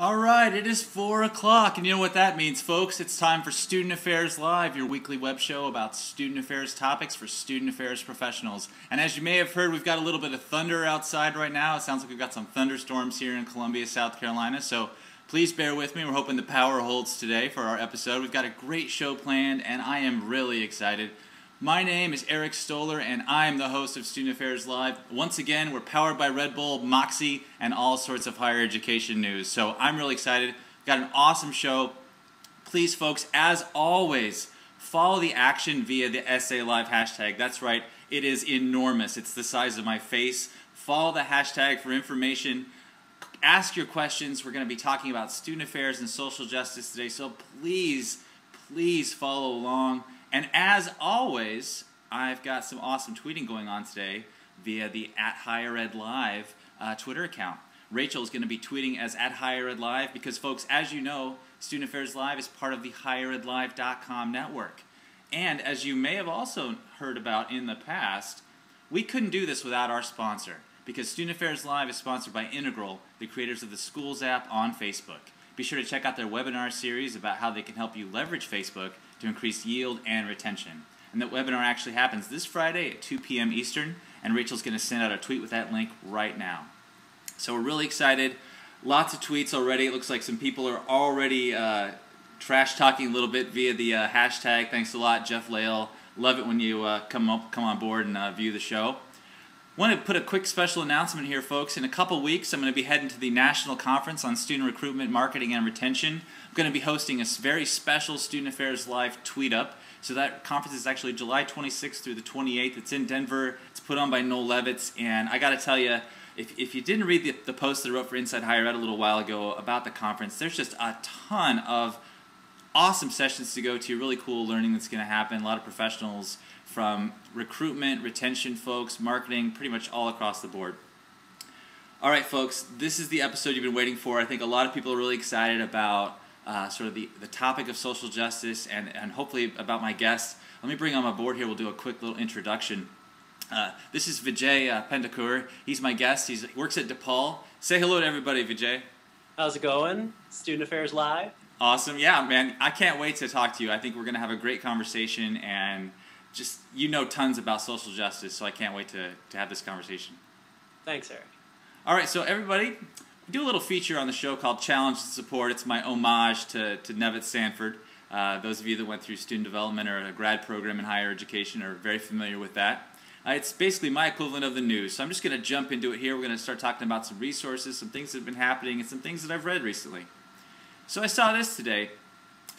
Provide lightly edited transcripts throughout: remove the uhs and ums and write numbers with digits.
All right, it is 4 o'clock, and you know what that means, folks. It's time for Student Affairs Live, your weekly web show about student affairs topics for student affairs professionals. And as you may have heard, we've got a little bit of thunder outside right now. It sounds like we've got some thunderstorms here in Columbia, South Carolina, so please bear with me. We're hoping the power holds today for our episode. We've got a great show planned, and I am really excited. My name is Eric Stoller, and I am the host of Student Affairs Live. Once again, we're powered by Red Bull, Moxie, and all sorts of higher education news. So I'm really excited. We've got an awesome show. Please, folks, as always, follow the action via the SAlive hashtag. That's right, it is enormous. It's the size of my face. Follow the hashtag for information. Ask your questions. We're going to be talking about student affairs and social justice today, so please follow along. And as always, I've got some awesome tweeting going on today via the @HigherEdLive Twitter account. Rachel is going to be tweeting as @HigherEdLive because, folks, as you know, Student Affairs Live is part of the HigherEdLive.com network. And as you may have also heard about in the past, we couldn't do this without our sponsor, because Student Affairs Live is sponsored by Integral, the creators of the Schools app on Facebook. Be sure to check out their webinar series about how they can help you leverage Facebook to increase yield and retention. And that webinar actually happens this Friday at 2 p.m. Eastern, and Rachel's going to send out a tweet with that link right now. So we're really excited. Lots of tweets already. It looks like some people are already trash talking a little bit via the hashtag. Thanks a lot, Jeff Lael. Love it when you come on board and view the show. Want to put a quick special announcement here, folks. In a couple weeks, I'm going to be heading to the National Conference on Student Recruitment, Marketing, and Retention. I'm going to be hosting a very special Student Affairs Live Tweet Up. So that conference is actually July 26th through the 28th. It's in Denver. It's put on by Noel Levitz. And I got to tell you, if you didn't read the post that I wrote for Inside Higher Ed a little while ago about the conference, there's just a ton of awesome sessions to go to, really cool learning that's going to happen, a lot of professionals from recruitment, retention folks, marketing, pretty much all across the board. All right, folks, this is the episode you've been waiting for. I think a lot of people are really excited about sort of the topic of social justice and hopefully about my guest. Let me bring on my board here. We'll do a quick little introduction. This is Vijay Pendakur. He's my guest. He works at DePaul. Say hello to everybody, Vijay. How's it going? Student Affairs Live. Awesome. Yeah, man, I can't wait to talk to you. I think we're going to have a great conversation, and just, you know, tons about social justice, so I can't wait to have this conversation. Thanks, Eric. All right, so everybody, we do a little feature on the show called Challenge and Support. It's my homage to Nevitt Sanford. Those of you that went through student development or a grad program in higher education are very familiar with that. It's basically my equivalent of the news, so I'm just going to jump into it here. We're going to start talking about some resources, some things that have been happening, and some things that I've read recently. So I saw this today,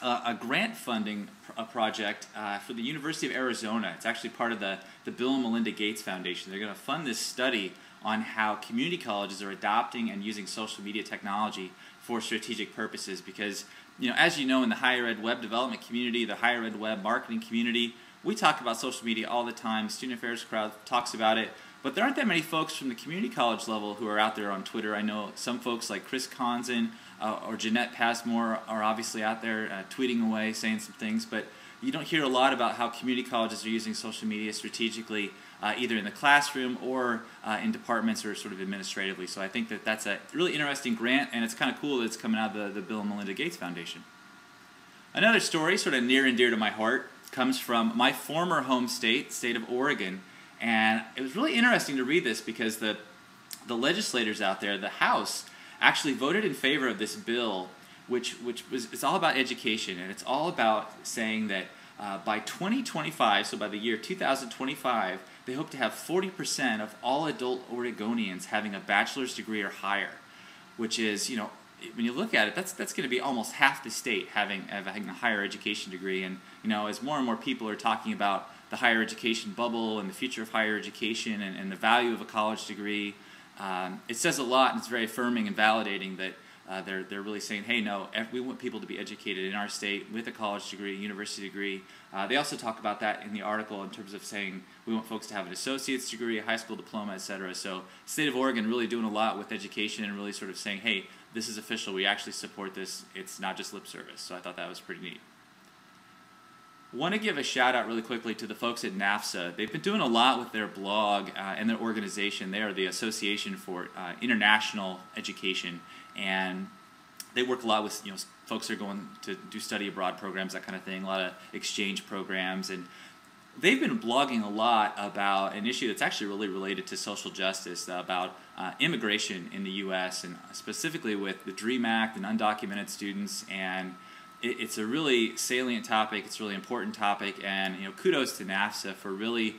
a grant funding project for the University of Arizona. It's actually part of the Bill and Melinda Gates Foundation. They're going to fund this study on how community colleges are adopting and using social media technology for strategic purposes, because, you know, as you know, in the higher ed web development community, the higher ed web marketing community, we talk about social media all the time. The student affairs crowd talks about it, but there aren't that many folks from the community college level who are out there on Twitter. I know some folks like Chris Conzen or Jeanette Passmore are obviously out there tweeting away, saying some things, but you don't hear a lot about how community colleges are using social media strategically, either in the classroom or in departments or sort of administratively. So I think that that's a really interesting grant, and it's kind of cool that it's coming out of the Bill and Melinda Gates Foundation. Another story, sort of near and dear to my heart, comes from my former home state, state of Oregon, and it was really interesting to read this because the legislators out there, the House, actually voted in favor of this bill, it's all about education, and it's all about saying that by 2025, so by the year 2025, they hope to have 40% of all adult Oregonians having a bachelor's degree or higher, which is, you know, when you look at it, that's going to be almost half the state having a higher education degree. And, you know, as more and more people are talking about the higher education bubble and the future of higher education and the value of a college degree, it says a lot, and it's very affirming and validating that they're really saying, hey, no, we want people to be educated in our state with a college degree, university degree. They also talk about that in the article in terms of saying we want folks to have an associate's degree, a high school diploma, etc. So the state of Oregon really doing a lot with education and really sort of saying, hey, this is official, we actually support this, it's not just lip service. So I thought that was pretty neat. Want to give a shout out really quickly to the folks at NAFSA. They've been doing a lot with their blog and their organization. They are the Association for International Education, and they work a lot with folks that are going to do study abroad programs, that kind of thing, a lot of exchange programs, and they've been blogging a lot about an issue that's actually really related to social justice, about immigration in the U.S. and specifically with the DREAM Act and undocumented students. And it's a really salient topic. It's a really important topic, and kudos to NAFSA for really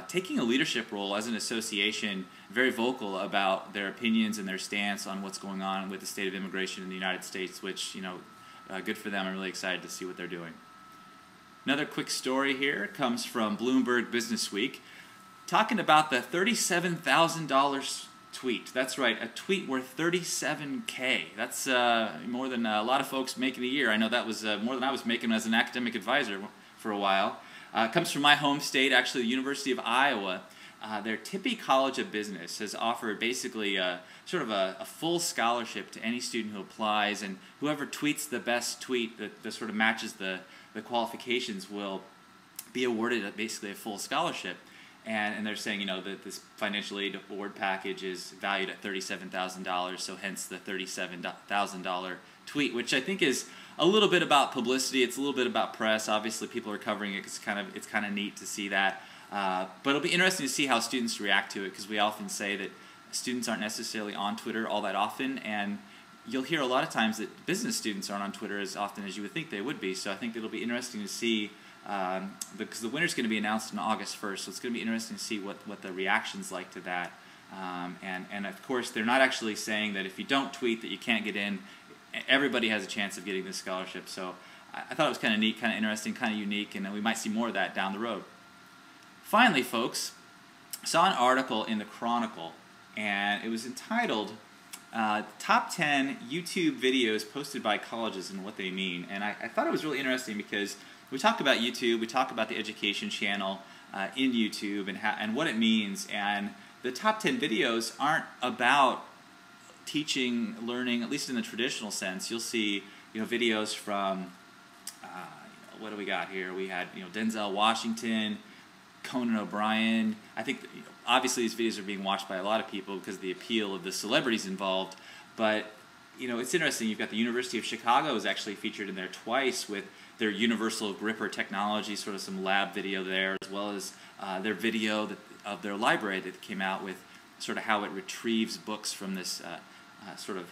taking a leadership role as an association, very vocal about their opinions and their stance on what's going on with the state of immigration in the United States, which, good for them. I'm really excited to see what they're doing. Another quick story here comes from Bloomberg Business Week, talking about the $37,000 tweet. That's right, a tweet worth $37K. That's more than a lot of folks make in a year. I know that was more than I was making as an academic advisor for a while. It comes from my home state, actually, the University of Iowa. Their Tippie College of Business has offered basically sort of a full scholarship to any student who applies, and whoever tweets the best tweet that sort of matches the qualifications will be awarded basically a full scholarship. And they're saying, that this financial aid award package is valued at $37,000, so hence the $37,000 tweet, which I think is a little bit about publicity. It's a little bit about press. Obviously, people are covering it. It's kind of neat to see that. But it'll be interesting to see how students react to it, because we often say that students aren't necessarily on Twitter all that often, and you'll hear a lot of times that business students aren't on Twitter as often as you would think they would be. So I think it'll be interesting to see, because the winner's going to be announced on August 1st, so it's going to be interesting to see what the reaction's like to that. And of course, they're not actually saying that if you don't tweet that you can't get in. Everybody has a chance of getting this scholarship. So I thought it was kind of neat, kind of interesting, kind of unique, and we might see more of that down the road. Finally, folks, I saw an article in the Chronicle, and it was entitled Top 10 YouTube Videos Posted by Colleges and What They Mean. And I thought it was really interesting because we talk about YouTube, we talk about the education channel in YouTube and what it means, and the top 10 videos aren't about teaching, learning, at least in the traditional sense. You'll see videos from, what do we got here? We had Denzel Washington, Conan O'Brien. I think obviously these videos are being watched by a lot of people because of the appeal of the celebrities involved, but it's interesting. You've got the University of Chicago is actually featured in there twice with their universal gripper technology, sort of some lab video there, as well as their video of their library that came out with sort of how it retrieves books from this sort of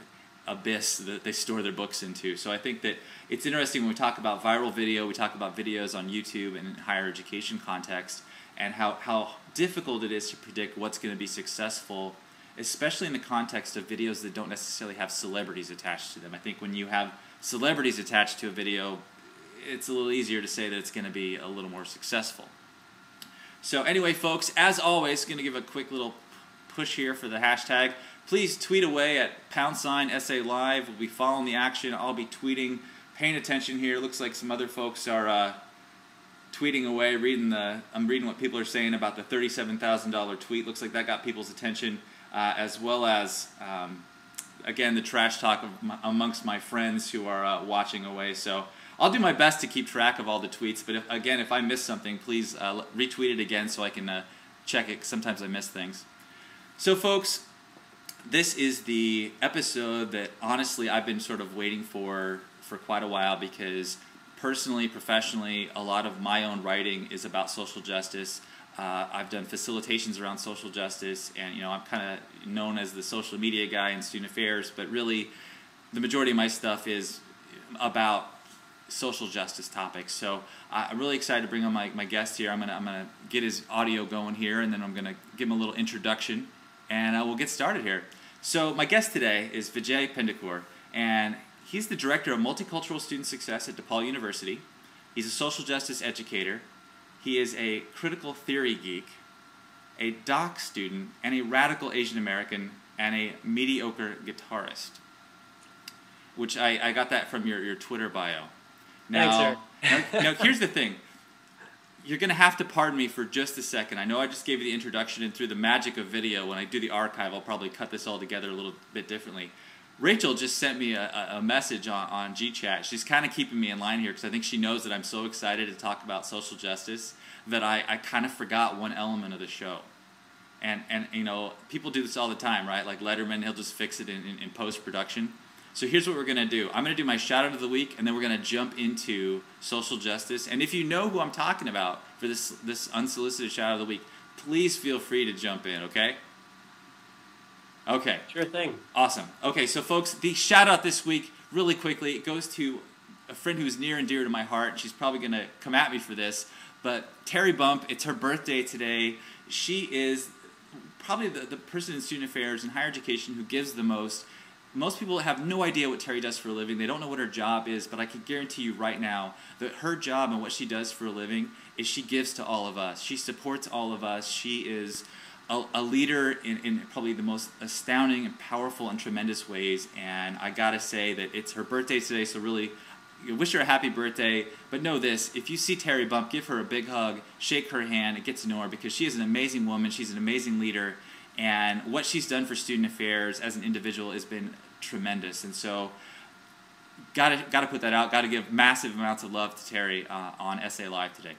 abyss that they store their books into. So I think that it's interesting when we talk about viral video, we talk about videos on YouTube and in higher education context, and how difficult it is to predict what's going to be successful, especially in the context of videos that don't necessarily have celebrities attached to them. I think when you have celebrities attached to a video, it's a little easier to say that it's going to be a little more successful. So anyway, folks, as always, going to give a quick little push here for the hashtag. Please tweet away at #SAlive. We'll be following the action. I'll be tweeting, paying attention here. Looks like some other folks are tweeting away, I'm reading what people are saying about the $37,000 tweet. Looks like that got people's attention, as well as, again, the trash talk amongst my friends who are watching away. So I'll do my best to keep track of all the tweets, but if I miss something, please retweet it again so I can check it. Sometimes I miss things. So folks, this is the episode that honestly I've been sort of waiting for quite a while, because personally, professionally, a lot of my own writing is about social justice. I've done facilitations around social justice, and I'm kind of known as the social media guy in student affairs, but really the majority of my stuff is about social justice topics. So I'm really excited to bring on my guest here. I'm gonna get his audio going here, and then I'm gonna give him a little introduction, and we'll get started here. So my guest today is Vijay Pendakur, and he's the director of Multicultural Student Success at DePaul University. He's a social justice educator. He is a critical theory geek, a doc student, and a radical Asian American, and a mediocre guitarist. Which I got that from your Twitter bio. Now, Thanks, sir. now here's the thing. You're going to have to pardon me for just a second. I know I just gave you the introduction, and through the magic of video, when I do the archive, I'll probably cut this all together a little bit differently. Rachel just sent me a message on GChat. She's kind of keeping me in line here because I think she knows that I'm so excited to talk about social justice that I kind of forgot one element of the show. And people do this all the time, right? Like Letterman, he'll just fix it in post-production. So here's what we're going to do. I'm going to do my shout out of the week, and then we're going to jump into social justice. And if you know who I'm talking about for this unsolicited shout out of the week, please feel free to jump in, okay? Okay. Sure thing. Awesome. Okay, so folks, the shout out this week, really quickly, it goes to a friend who's near and dear to my heart. She's probably going to come at me for this, but Terry Bump, it's her birthday today. She is probably the person in student affairs and higher education who gives the most. Most people have no idea what Terry does for a living. They don't know what her job is, but I can guarantee you right now that her job and what she does for a living is she gives to all of us. She supports all of us. She is a leader in probably the most astounding and powerful and tremendous ways, and I gotta say that it's her birthday today, so really wish her a happy birthday. But know this, if you see Terry Bump, give her a big hug, shake her hand, and get to know her, because she is an amazing woman. She's an amazing leader. And what she's done for student affairs as an individual has been tremendous. And so, gotta put that out. Gotta give massive amounts of love to Terry on SAlive today.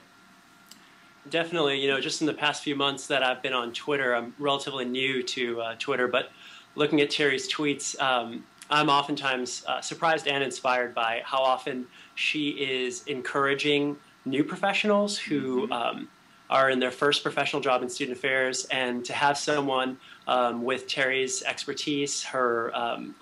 Definitely. You know, just in the past few months that I've been on Twitter, I'm relatively new to Twitter, but looking at Terry's tweets, I'm oftentimes surprised and inspired by how often she is encouraging new professionals who are in their first professional job in student affairs, and to have someone with Terry's expertise, her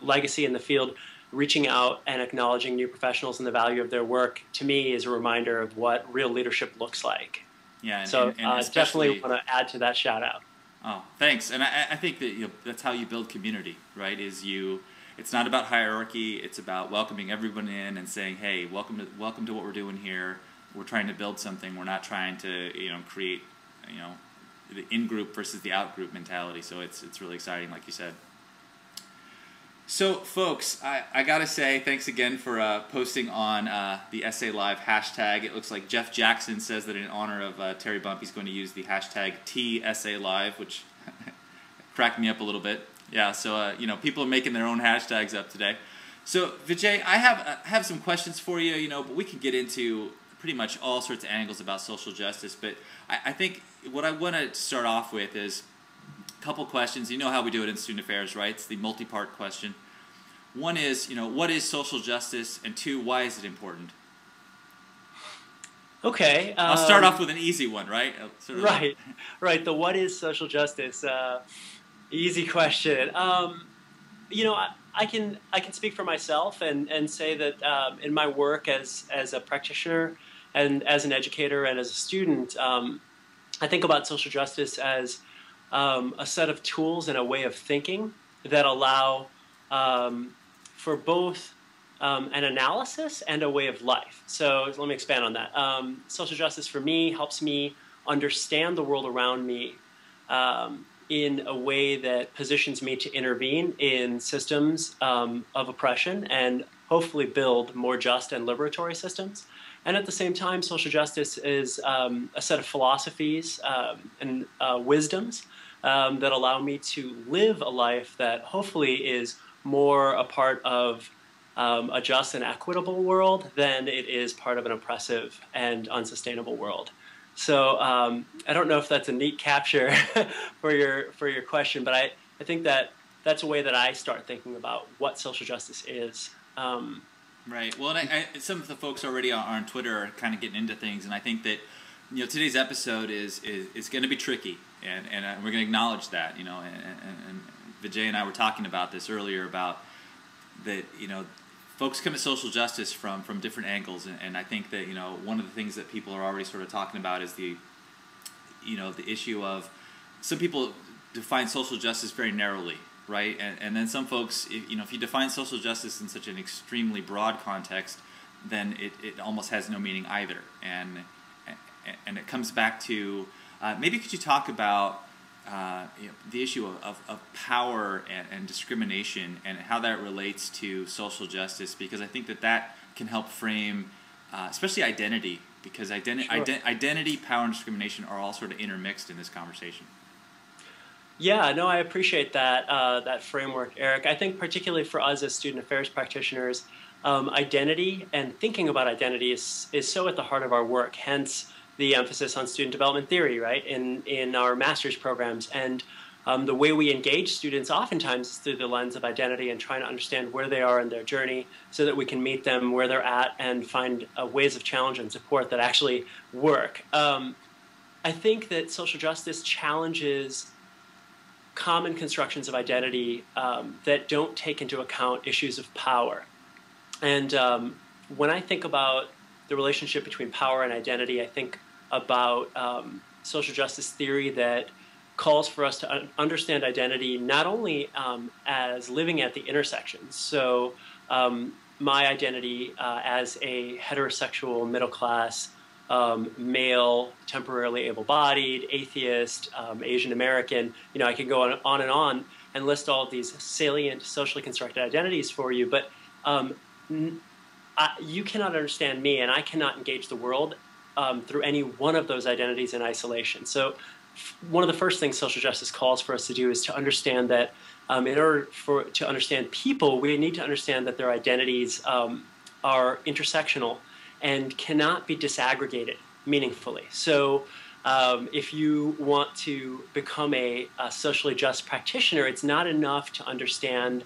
legacy in the field, reaching out and acknowledging new professionals and the value of their work, to me is a reminder of what real leadership looks like. Yeah, so definitely want to add to that shout out. Oh, thanks. And I think that that's how you build community, right? It's not about hierarchy. It's about welcoming everyone in and saying, hey, welcome to what we're doing here. We're trying to build something. We're not trying to create the in-group versus the out-group mentality. So it's really exciting, like you said. So folks, I gotta say thanks again for posting on the SAlive hashtag. It looks like Jeff Jackson says that in honor of Terry Bump, he's going to use the hashtag TSAlive, which cracked me up a little bit. Yeah, so people are making their own hashtags up today. So Vijay, I have some questions for you. But we can get into pretty much all sorts of angles about social justice. But I think what I want to start off with is a couple questions. You know how we do it in student affairs, right? It's the multi-part question. One is, what is social justice? And two, why is it important? Okay. I'll start off with an easy one, right? Right. The what is social justice? Easy question. I can speak for myself and say that in my work as a practitioner and as an educator and as a student, I think about social justice as a set of tools and a way of thinking that allow for both an analysis and a way of life. So let me expand on that. Social justice for me helps me understand the world around me in a way that positions me to intervene in systems of oppression and hopefully build more just and liberatory systems. And at the same time, social justice is a set of philosophies and wisdoms that allow me to live a life that hopefully is more a part of a just and equitable world than it is part of an oppressive and unsustainable world. So I don't know if that's a neat capture for your question, but I think that's a way that I start thinking about what social justice is. Right. Well, some of the folks already on Twitter are kind of getting into things, and I think that today's episode is going to be tricky, and we're going to acknowledge that. And Vijay and I were talking about this earlier about that. Folks come at social justice from different angles, and I think that one of the things that people are already sort of talking about is the issue of some people define social justice very narrowly, right? And then some folks, if you define social justice in such an extremely broad context, then it almost has no meaning either. And it comes back to maybe could you talk about the issue of power and discrimination and how that relates to social justice, because I think that can help frame especially identity, because identity, power, and discrimination are all sort of intermixed in this conversation. Yeah, no, I appreciate that framework, Eric. I think particularly for us as student affairs practitioners, identity and thinking about identity is so at the heart of our work, hence the emphasis on student development theory, right, in our master's programs. And The way we engage students oftentimes is through the lens of identity and trying to understand where they are in their journey so that we can meet them where they're at and find ways of challenge and support that actually work. I think that social justice challenges common constructions of identity that don't take into account issues of power. And when I think about the relationship between power and identity, I think about social justice theory that calls for us to understand identity not only as living at the intersections. So my identity as a heterosexual, middle-class, male, temporarily able-bodied, atheist, Asian American, I could go on and list all of these salient, socially constructed identities for you, but you cannot understand me, and I cannot engage the world through any one of those identities in isolation. So one of the first things social justice calls for us to do is to understand that in order to understand people, we need to understand that their identities are intersectional and cannot be disaggregated meaningfully. So if you want to become a socially just practitioner, it's not enough to understand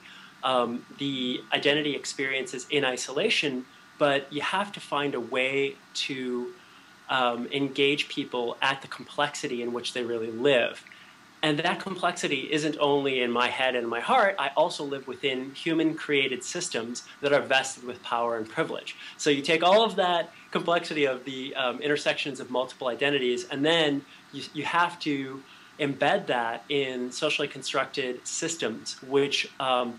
the identity experiences in isolation, but you have to find a way to engage people at the complexity in which they really live. And that complexity isn't only in my head and my heart. I also live within human-created systems that are vested with power and privilege. So you take all of that complexity of the intersections of multiple identities, and then you have to embed that in socially constructed systems which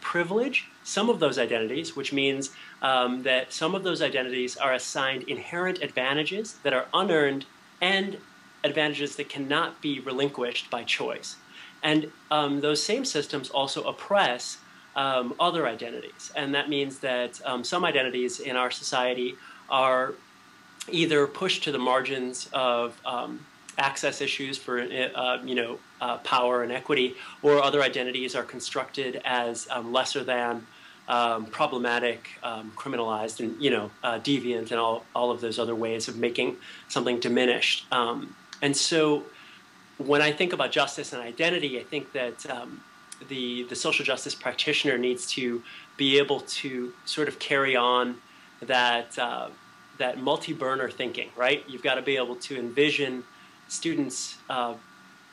privilege some of those identities, which means that some of those identities are assigned inherent advantages that are unearned and advantages that cannot be relinquished by choice. And those same systems also oppress other identities. And that means that some identities in our society are either pushed to the margins of access issues for power and equity, or other identities are constructed as lesser than, problematic, criminalized, and deviant, and all of those other ways of making something diminished. And so when I think about justice and identity, I think that the social justice practitioner needs to be able to sort of carry on that that multi-burner thinking, right? You've got to be able to envision students, the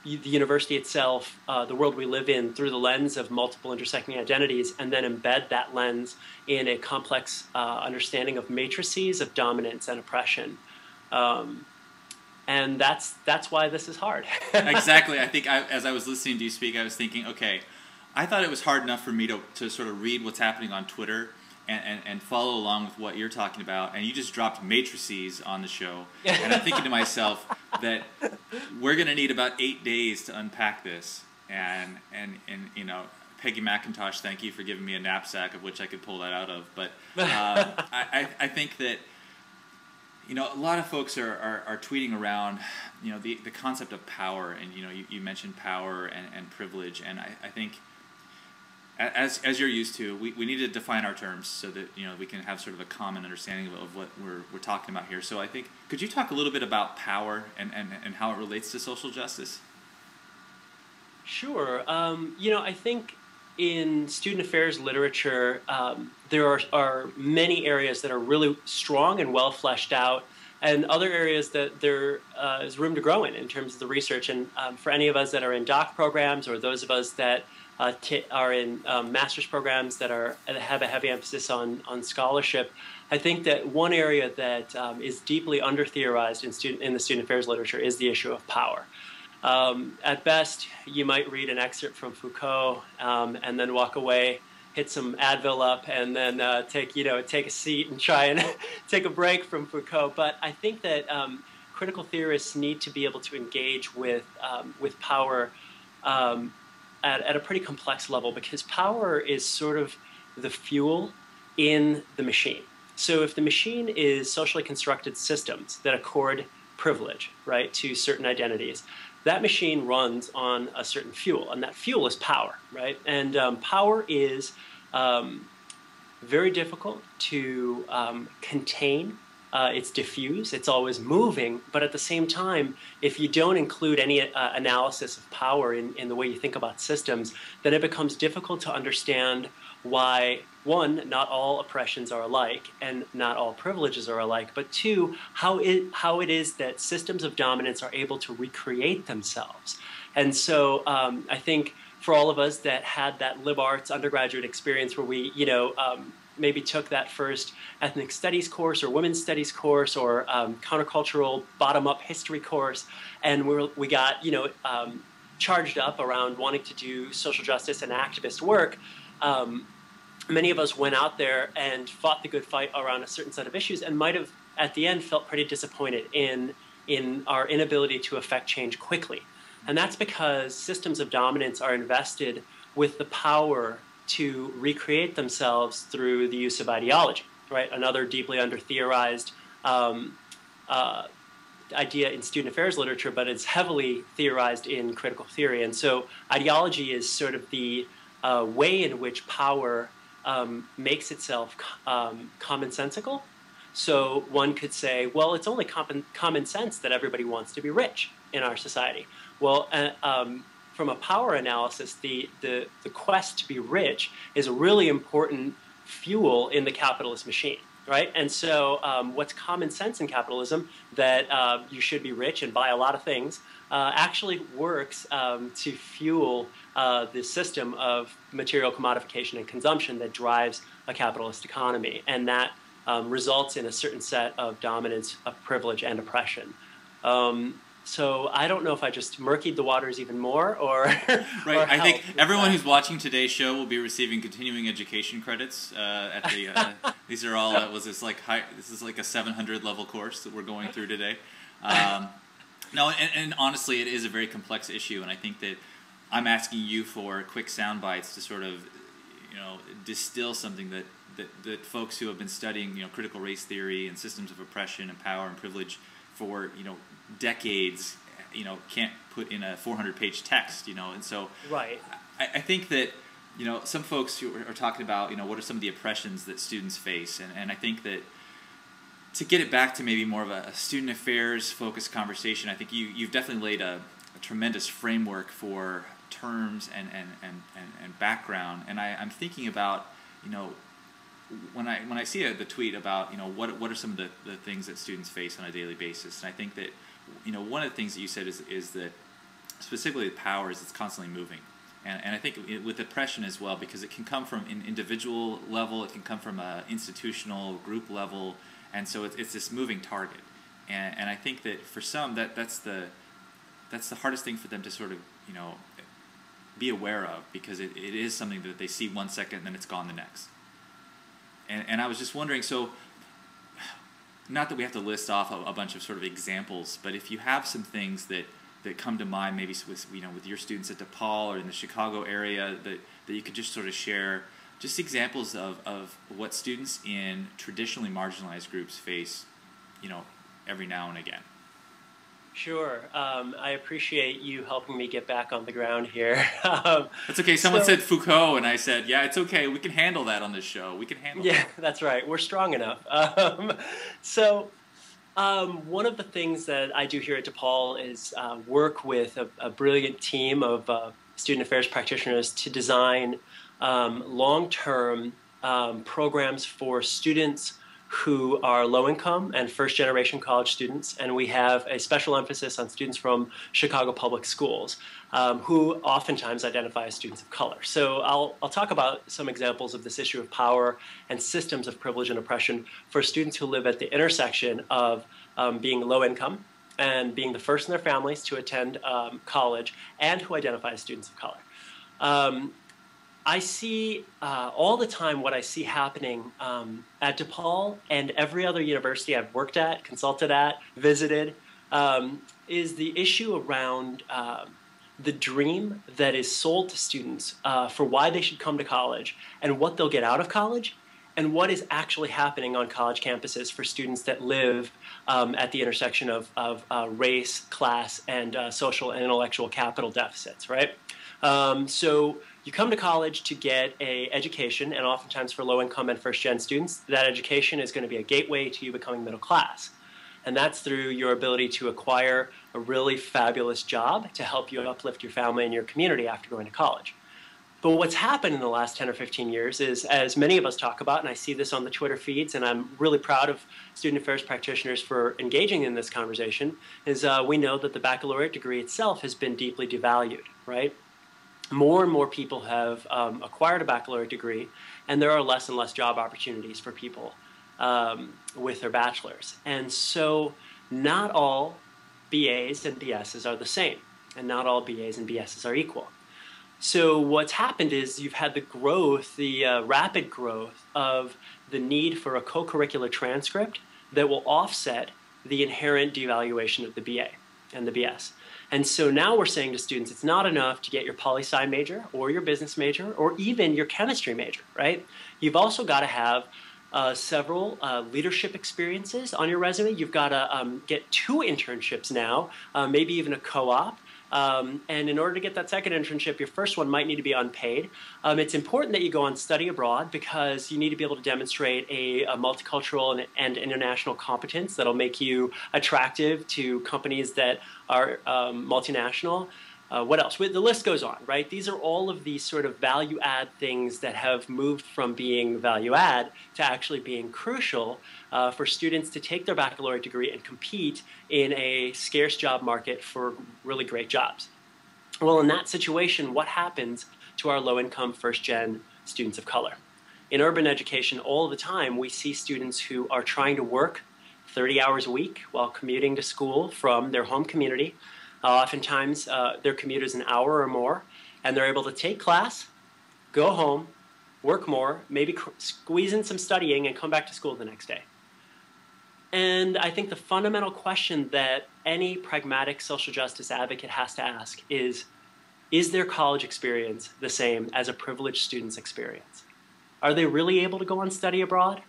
university itself, the world we live in, through the lens of multiple intersecting identities, and then embed that lens in a complex understanding of matrices of dominance and oppression. And that's why this is hard. Exactly. I think as I was listening to you speak, I was thinking, okay, I thought it was hard enough for me to sort of read what's happening on Twitter and follow along with what you're talking about, and you just dropped matrices on the show. And I'm thinking to myself that we're going to need about 8 days to unpack this. And Peggy McIntosh, thank you for giving me a knapsack of which I could pull that out of. But I think that a lot of folks are tweeting around the concept of power, and you mentioned power and privilege, and I think as you're used to, we need to define our terms so that we can have sort of a common understanding of what we're talking about here. So I think, could you talk a little bit about power and how it relates to social justice? Sure. I think in student affairs literature, there are many areas that are really strong and well fleshed out, and other areas that there is room to grow in terms of the research. And for any of us that are in doc programs, or those of us that are in master's programs that have a heavy emphasis on scholarship, I think that one area that is deeply under-theorized in the student affairs literature is the issue of power. At best, you might read an excerpt from Foucault and then walk away, hit some Advil up, and then take a seat and try and take a break from Foucault. But I think that critical theorists need to be able to engage with power at a pretty complex level, because power is sort of the fuel in the machine. So if the machine is socially constructed systems that accord privilege, right, to certain identities, that machine runs on a certain fuel, and that fuel is power, right? And power is very difficult to contain it's diffuse, it's always moving, but at the same time, if you don't include any analysis of power in the way you think about systems, then it becomes difficult to understand why, one, not all oppressions are alike and not all privileges are alike, but two, how it is that systems of dominance are able to recreate themselves. And so I think for all of us that had that lib arts undergraduate experience where we, maybe took that first ethnic studies course or women's studies course or countercultural bottom-up history course, and we got, charged up around wanting to do social justice and activist work, many of us went out there and fought the good fight around a certain set of issues and might have, at the end, felt pretty disappointed in our inability to affect change quickly. And that's because systems of dominance are invested with the power to recreate themselves through the use of ideology, right? Another deeply under-theorized idea in student affairs literature, but it's heavily theorized in critical theory. And so ideology is sort of the way in which power makes itself commonsensical. So one could say, well, it's only common sense that everybody wants to be rich in our society. Well, from a power analysis, the quest to be rich is a really important fuel in the capitalist machine, right? And so what's common sense in capitalism, that you should be rich and buy a lot of things, actually works to fuel the system of material commodification and consumption that drives a capitalist economy. And that results in a certain set of dominance, of privilege, and oppression. So I don't know if I just murkied the waters even more or right. Or I think everyone who's watching today's show will be receiving continuing education credits at the. These are all. This is like a 700 level course that we're going through today. No, and honestly, it is a very complex issue, and I think that I'm asking you for quick sound bites to sort of, distill something that folks who have been studying, critical race theory and systems of oppression and power and privilege for, decades, can't put in a 400-page text, and so right. I think that, some folks who are talking about, what are some of the oppressions that students face, and I think that to get it back to maybe more of a student affairs focused conversation, I think you've definitely laid a tremendous framework for terms and background, and I'm thinking about, when I see the tweet about, what are some of the things that students face on a daily basis, and I think that, one of the things that you said is that specifically the power is it's constantly moving, and I think with oppression as well, because it can come from an individual level, it can come from an institutional group level, and so it's this moving target, and I think that for some that's the hardest thing for them to sort of be aware of, because it is something that they see 1 second and then it's gone the next. And I was just wondering, so not that we have to list off a bunch of sort of examples, but if you have some things that come to mind, maybe with your students at DePaul or in the Chicago area, that you could just sort of share, just examples of what students in traditionally marginalized groups face, every now and again. Sure. I appreciate you helping me get back on the ground here. That's okay. Someone said Foucault, and I said, yeah, it's okay. We can handle that on this show. We can handle Yeah, that. that's right. We're strong enough. One of the things that I do here at DePaul is work with a brilliant team of student affairs practitioners to design long-term programs for students who are low-income and first-generation college students, and we have a special emphasis on students from Chicago public schools, who oftentimes identify as students of color. So I'll talk about some examples of this issue of power and systems of privilege and oppression for students who live at the intersection of being low-income and being the first in their families to attend college, and who identify as students of color. I see all the time what I see happening at DePaul and every other university I've worked at, consulted at, visited, is the issue around the dream that is sold to students for why they should come to college and what they'll get out of college, and what is actually happening on college campuses for students that live at the intersection of race, class, and social and intellectual capital deficits, right? So you come to college to get an education, and oftentimes for low-income and first-gen students, that education is going to be a gateway to you becoming middle class. And that's through your ability to acquire a really fabulous job to help you uplift your family and your community after going to college. But what's happened in the last 10 or 15 years is, as many of us talk about, and I see this on the Twitter feeds, and I'm really proud of student affairs practitioners for engaging in this conversation, is we know that the baccalaureate degree itself has been deeply devalued, right? More and more people have acquired a baccalaureate degree, and there are less and less job opportunities for people with their bachelor's. And so not all BAs and BSs are the same, and not all BAs and BSs are equal. So what's happened is you've had the growth, the rapid growth of the need for a co-curricular transcript that will offset the inherent devaluation of the BA and the BS. And so now we're saying to students, it's not enough to get your poli-sci major or your business major or even your chemistry major, right? You've also got to have several leadership experiences on your resume. You've got to get 2 internships now, maybe even a co-op. And in order to get that second internship, your first one might need to be unpaid. It's important that you go on study abroad because you need to be able to demonstrate a multicultural and international competence that'll make you attractive to companies that are multinational. What else? The list goes on, right? These are all of these sort of value-add things that have moved from being value-add to actually being crucial for students to take their baccalaureate degree and compete in a scarce job market for really great jobs. Well, in that situation, what happens to our low-income first-gen students of color? In urban education, all the time, we see students who are trying to work 30 hours a week while commuting to school from their home community. Oftentimes, their commute is an hour or more, and they're able to take class, go home, work more, maybe squeeze in some studying, and come back to school the next day. And I think the fundamental question that any pragmatic social justice advocate has to ask is their college experience the same as a privileged student's experience? Are they really able to go on study abroad?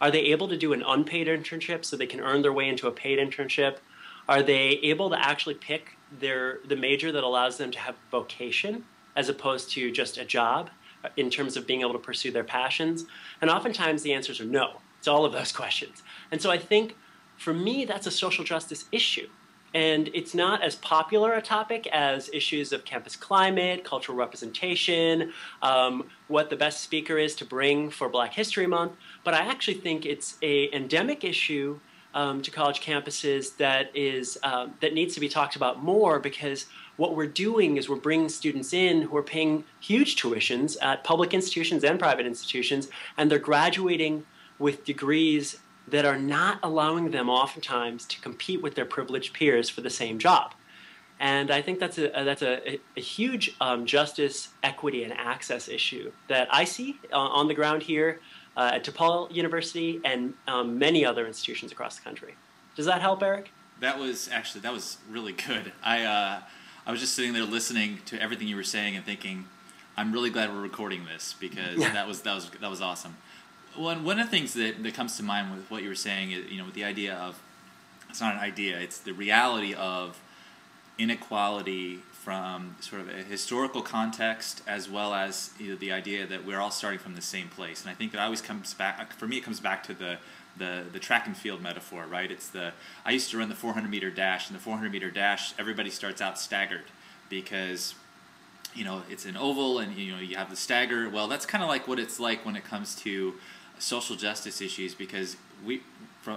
Are they able to do an unpaid internship so they can earn their way into a paid internship? Are they able to actually pick the major that allows them to have vocation as opposed to just a job in terms of being able to pursue their passions? And oftentimes the answers are no to all of those questions. And so I think for me that's a social justice issue. And it's not as popular a topic as issues of campus climate, cultural representation, what the best speaker is to bring for Black History Month. But I actually think it's an endemic issue to college campuses that needs to be talked about more, because what we're doing is we're bringing students in who are paying huge tuitions at public institutions and private institutions, and they're graduating with degrees that are not allowing them oftentimes to compete with their privileged peers for the same job. And I think that's a huge justice, equity, and access issue that I see on the ground here at DePaul University and many other institutions across the country. Does that help, Eric? That was really good. I was just sitting there listening to everything you were saying and thinking, I'm really glad we're recording this, because that was awesome. One of the things that comes to mind with what you were saying is, with the idea of, it's not an idea, it's the reality of inequality from sort of a historical context, as well as the idea that we're all starting from the same place. And I think that always comes back, for me, it comes back to the track and field metaphor, right? I used to run the 400-meter dash, and the 400-meter dash, everybody starts out staggered because it's an oval, and you have the stagger. Well, that's kind of like what it's like when it comes to social justice issues, because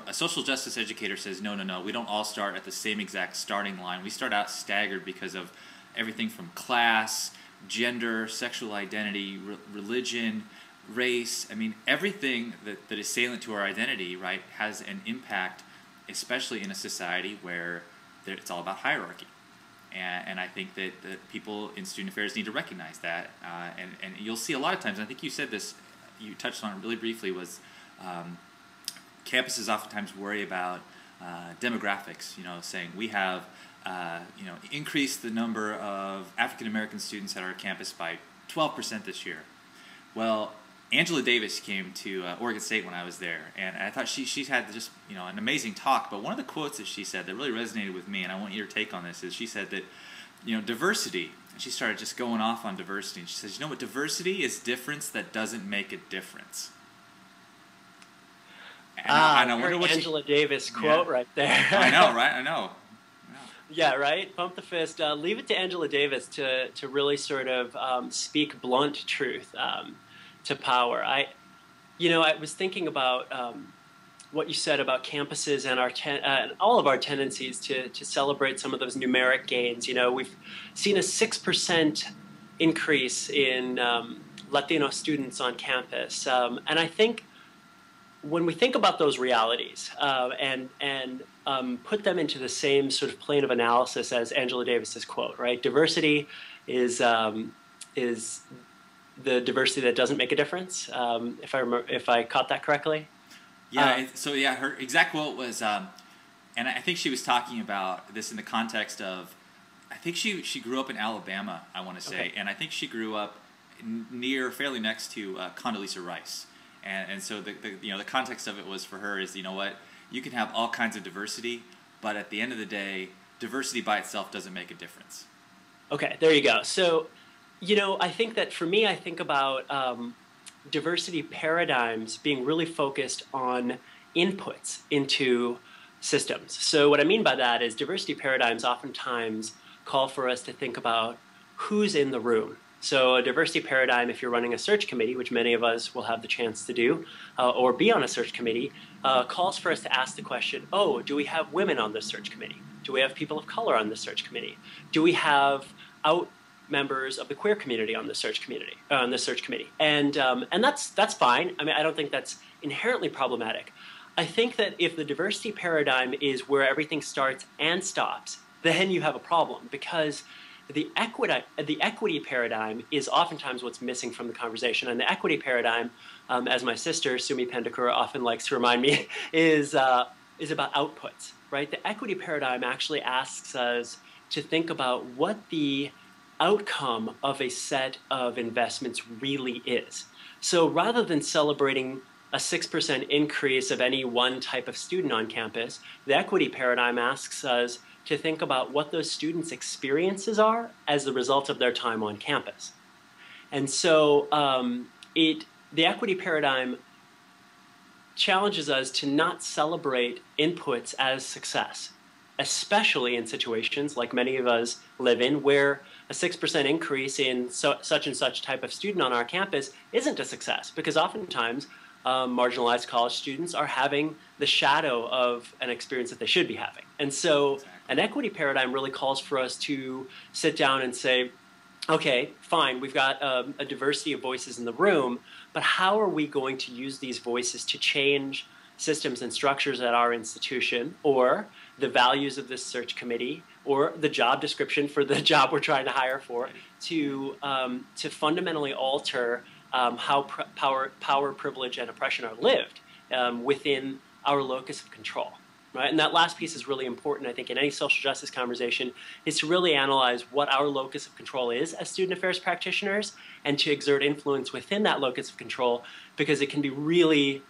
a social justice educator says, no, we don't all start at the same exact starting line. We start out staggered because of everything from class, gender, sexual identity, religion, race. I mean, everything that is salient to our identity, right, has an impact, especially in a society where it's all about hierarchy. And I think that people in student affairs need to recognize that. And you'll see a lot of times, and I think you said this, you touched on it really briefly, was campuses oftentimes worry about demographics, saying we have increased the number of African American students at our campus by 12% this year. Well, Angela Davis came to Oregon State when I was there, and I thought she had just an amazing talk. But one of the quotes that she said that really resonated with me, and I want your take on this, is she said that diversity. And she started just going off on diversity. And she says, you know what, diversity is difference that doesn't make a difference. And I wonder what Angela Davis quote right there. I know, right? I know. Yeah, right? Pump the fist. Leave it to Angela Davis to really sort of speak blunt truth to power. I was thinking about what you said about campuses and and all of our tendencies to celebrate some of those numeric gains. We've seen a 6% increase in Latino students on campus. And I think when we think about those realities and put them into the same sort of plane of analysis as Angela Davis's quote, right? Diversity is the diversity that doesn't make a difference. If I caught that correctly. Yeah. Her exact quote was, and I think she was talking about this in the context of, I think she grew up in Alabama, I want to say, okay. And I think she grew up fairly next to Condoleezza Rice. And so the context of it was for her is, you know what, you can have all kinds of diversity, but at the end of the day, diversity by itself doesn't make a difference. Okay, there you go. So, I think that for me, I think about diversity paradigms being really focused on inputs into systems. So what I mean by that is diversity paradigms oftentimes call for us to think about who's in the room. So a diversity paradigm, if you're running a search committee, which many of us will have the chance to do, or be on a search committee, calls for us to ask the question, do we have women on this search committee? Do we have people of color on this search committee? Do we have out members of the queer community on the search committee? And that's fine. I mean, I don't think that's inherently problematic. I think that if the diversity paradigm is where everything starts and stops, then you have a problem, because the equity paradigm is oftentimes what's missing from the conversation. And the equity paradigm, as my sister, Sumi Pendakur, often likes to remind me, is about outputs, right? The equity paradigm actually asks us to think about what the outcome of a set of investments really is. So rather than celebrating a 6% increase of any one type of student on campus, the equity paradigm asks us to think about what those students' experiences are as the result of their time on campus. And so the equity paradigm challenges us to not celebrate inputs as success, especially in situations like many of us live in, where a 6% increase in such and such type of student on our campus isn't a success, because oftentimes marginalized college students are having the shadow of an experience that they should be having. And so an equity paradigm really calls for us to sit down and say, okay, fine, we've got a diversity of voices in the room, but how are we going to use these voices to change systems and structures at our institution, or the values of this search committee, or the job description for the job we're trying to hire for, to fundamentally alter how power, privilege, and oppression are lived within our locus of control. Right? And that last piece is really important, I think, in any social justice conversation, is to really analyze what our locus of control is as student affairs practitioners, and to exert influence within that locus of control, because it can be really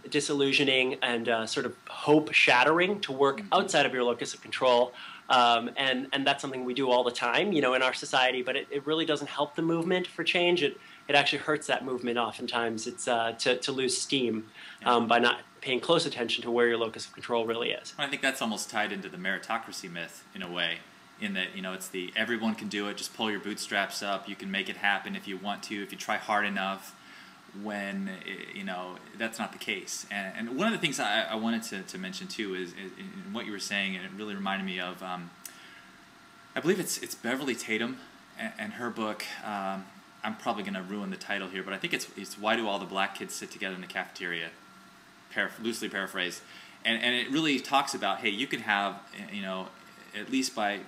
disillusioning and sort of hope-shattering to work outside of your locus of control. And that's something we do all the time, in our society, but it really doesn't help the movement for change. It actually hurts that movement oftentimes. It's to lose steam by not paying close attention to where your locus of control really is. I think that's almost tied into the meritocracy myth in a way, in that, it's the everyone can do it, just pull your bootstraps up, you can make it happen if you want to, if you try hard enough, when, that's not the case. And one of the things I wanted to mention too is in what you were saying, and it really reminded me of, I believe it's Beverly Tatum and her book, I'm probably going to ruin the title here, but I think it's Why Do All the Black Kids Sit Together in the Cafeteria? Loosely paraphrased, and it really talks about, hey, you could have, at least by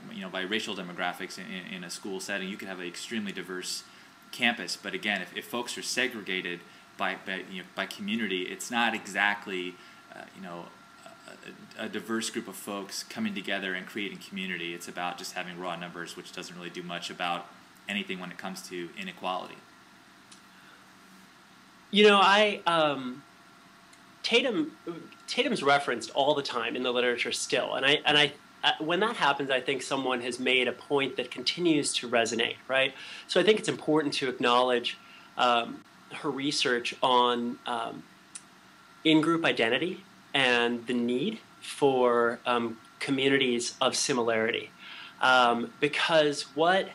racial demographics in a school setting, you could have an extremely diverse campus. But again, if folks are segregated by community, it's not exactly a diverse group of folks coming together and creating community. It's about just having raw numbers, which doesn't really do much about anything when it comes to inequality. Tatum's referenced all the time in the literature still, and when that happens, I think someone has made a point that continues to resonate, right? So I think it's important to acknowledge her research on in-group identity and the need for communities of similarity. Because what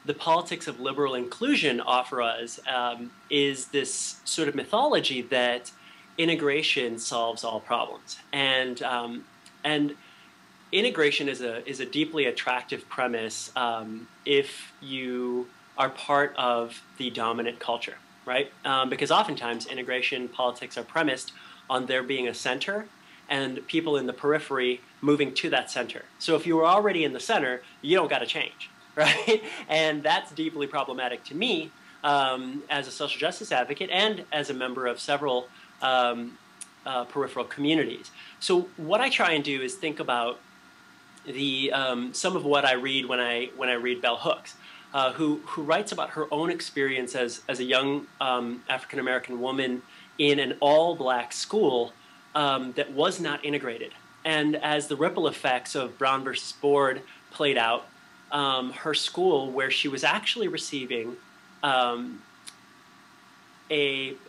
the politics of liberal inclusion offer us is this sort of mythology that integration solves all problems. And integration is a deeply attractive premise if you are part of the dominant culture, right? Because oftentimes integration politics are premised on there being a center and people in the periphery moving to that center. So if you were already in the center, you don't got to change, right? And that's deeply problematic to me as a social justice advocate and as a member of several peripheral communities. So what I try and do is think about the some of what I read when I read Bell Hooks, who writes about her own experience as a young African American woman in an all-black school that was not integrated. And as the ripple effects of Brown versus Board played out, her school, where she was actually receiving a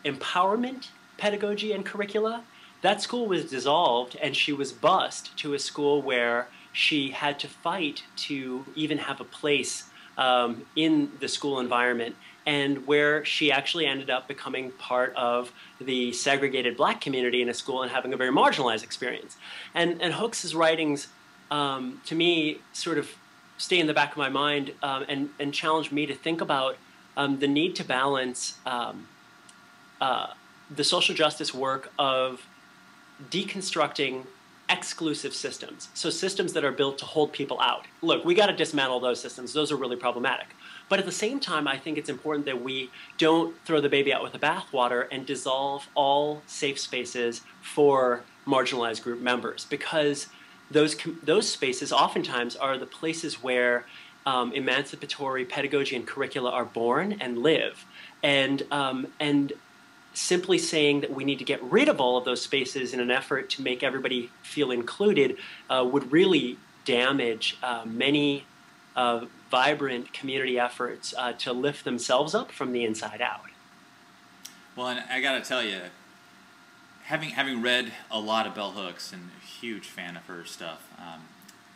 empowerment pedagogy and curricula, that school was dissolved and she was bused to a school where she had to fight to even have a place in the school environment, and where she actually ended up becoming part of the segregated black community in a school and having a very marginalized experience. And Hooks' writings, to me, sort of stay in the back of my mind and challenge me to think about the need to balance the social justice work of deconstructing exclusive systems, so systems that are built to hold people out. Look, we got to dismantle those systems. Those are really problematic. But at the same time, I think it's important that we don't throw the baby out with the bathwater and dissolve all safe spaces for marginalized group members, because those spaces oftentimes are the places where emancipatory pedagogy and curricula are born and live. And simply saying that we need to get rid of all of those spaces in an effort to make everybody feel included would really damage many vibrant community efforts to lift themselves up from the inside out. Well, and I got to tell you, having read a lot of Bell Hooks and a huge fan of her stuff,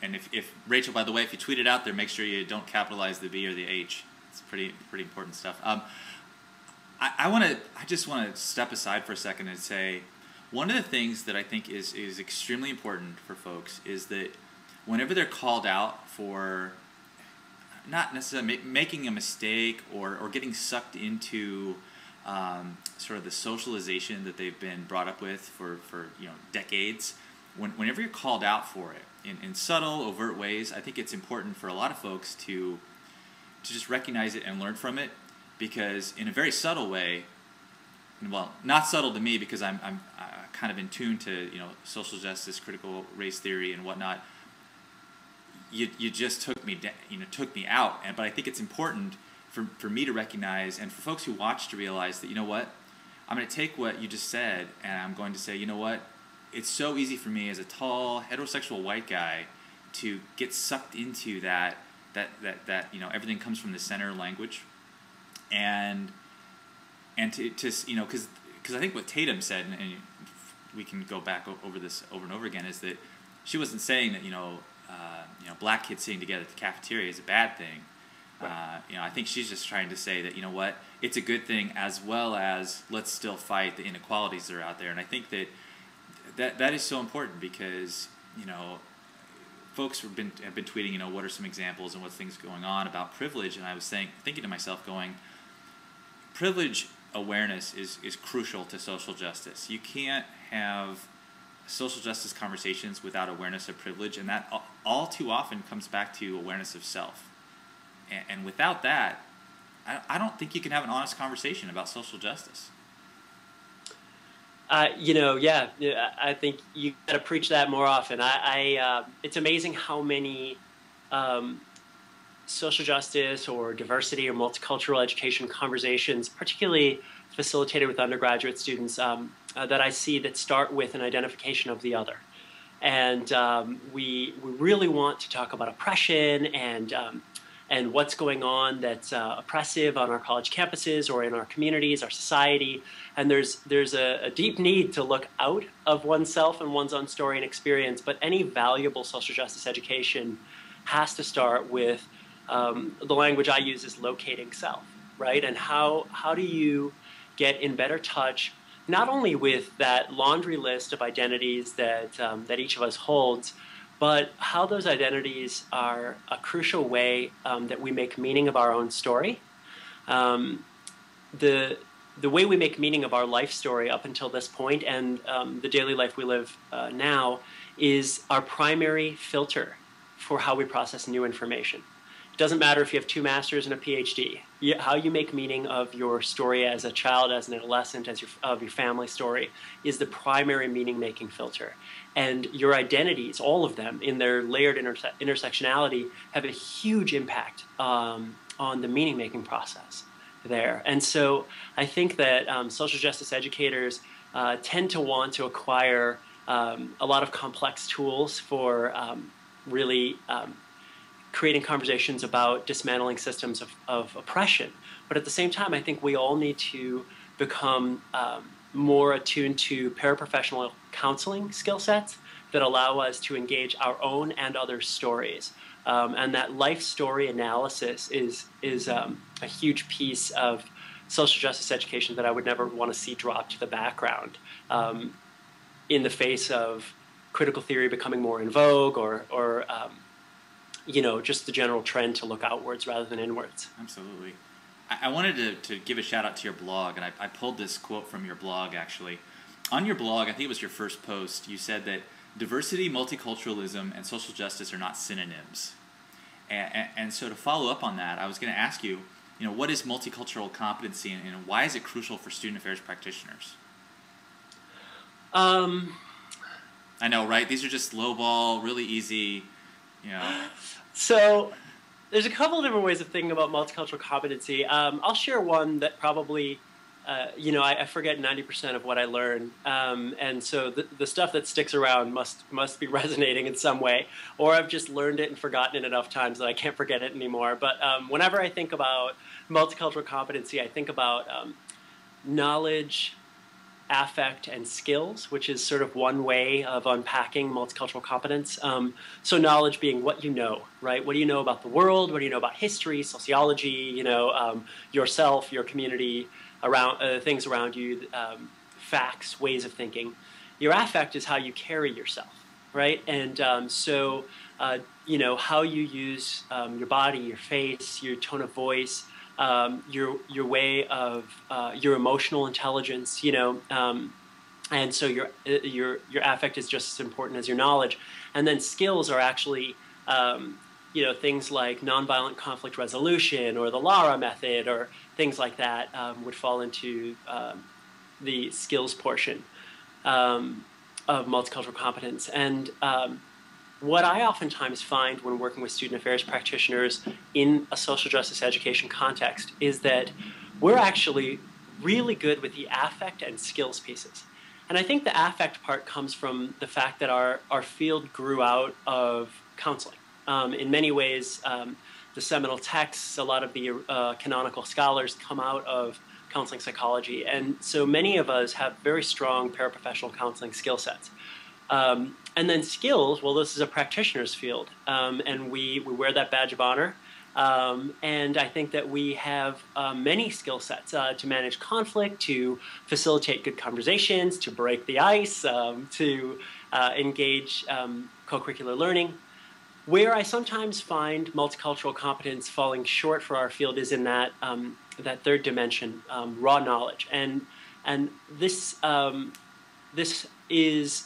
and if Rachel, by the way, if you tweet it out there, make sure you don't capitalize the B or the H. It's pretty important stuff. I just want to step aside for a second and say, one of the things that I think is extremely important for folks is that whenever they're called out for not necessarily making a mistake or getting sucked into sort of the socialization that they've been brought up with for decades, whenever you're called out for it in subtle, overt ways, I think it's important for a lot of folks to just recognize it and learn from it. Because in a very subtle way, well, not subtle to me because I'm kind of in tune to social justice, critical race theory, and whatnot. You just took me out, but I think it's important for me to recognize and for folks who watch to realize that I'm going to take what you just said and I'm going to say it's so easy for me as a tall heterosexual white guy to get sucked into that everything comes from the center language. And to because I think what Tatum said, and we can go back over this over and over again, is that she wasn't saying that black kids sitting together at the cafeteria is a bad thing. Right. I think she's just trying to say that it's a good thing, as well as let's still fight the inequalities that are out there. And I think that is so important because folks have been tweeting what are some examples and what's things going on about privilege, and I was thinking to myself privilege awareness is crucial to social justice. You can't have social justice conversations without awareness of privilege, and that all too often comes back to awareness of self. And without that, I don't think you can have an honest conversation about social justice. I think you got to preach that more often. It's amazing how many social justice or diversity or multicultural education conversations, particularly facilitated with undergraduate students, that I see that start with an identification of the other. And we really want to talk about oppression and what's going on that's oppressive on our college campuses or in our communities, our society. And there's a deep need to look out of oneself and one's own story and experience, but any valuable social justice education has to start with the language I use is locating self, right? And how do you get in better touch not only with that laundry list of identities that, that each of us holds, but how those identities are a crucial way that we make meaning of our own story. The way we make meaning of our life story up until this point and the daily life we live now is our primary filter for how we process new information. It doesn't matter if you have 2 masters and a PhD. How you make meaning of your story as a child, as an adolescent, of your family story is the primary meaning-making filter. And your identities, all of them, in their layered intersectionality, have a huge impact on the meaning-making process there. And so I think that social justice educators tend to want to acquire a lot of complex tools for really creating conversations about dismantling systems of oppression. But at the same time, I think we all need to become more attuned to paraprofessional counseling skill sets that allow us to engage our own and others' stories. And that life story analysis is a huge piece of social justice education that I would never want to see drop to the background in the face of critical theory becoming more in vogue or you know, just the general trend to look outwards rather than inwards. Absolutely. I wanted to give a shout out to your blog, and I pulled this quote from your blog, actually. On your blog, I think it was your first post, you said that diversity, multiculturalism, and social justice are not synonyms. And so to follow up on that, I was going to ask you, you know, what is multicultural competency and why is it crucial for student affairs practitioners? I know, right? These are just lowball, really easy, you know. So there's a couple of different ways of thinking about multicultural competency. I'll share one that probably, you know, I forget 90% of what I learn. And so the stuff that sticks around must be resonating in some way. Or I've just learned it and forgotten it enough times that I can't forget it anymore. But whenever I think about multicultural competency, I think about knowledge, affect, and skills, which is sort of one way of unpacking multicultural competence. So knowledge being what you know, right? What do you know about the world? What do you know about history, sociology, you know, yourself, your community, around things around you, facts, ways of thinking. Your affect is how you carry yourself, right? And so, you know, how you use your body, your face, your tone of voice, your way of your emotional intelligence, you know, and so your affect is just as important as your knowledge, and then skills are actually you know, things like nonviolent conflict resolution or the Lara method or things like that would fall into the skills portion of multicultural competence. And what I oftentimes find when working with student affairs practitioners in a social justice education context is that we're actually really good with the affect and skills pieces. And I think the affect part comes from the fact that our field grew out of counseling. In many ways, the seminal texts, a lot of the canonical scholars come out of counseling psychology. And so many of us have very strong paraprofessional counseling skill sets. And then skills, well, this is a practitioner's field, and we wear that badge of honor. And I think that we have many skill sets to manage conflict, to facilitate good conversations, to break the ice, to engage co-curricular learning. Where I sometimes find multicultural competence falling short for our field is in that that third dimension, raw knowledge, and this this is.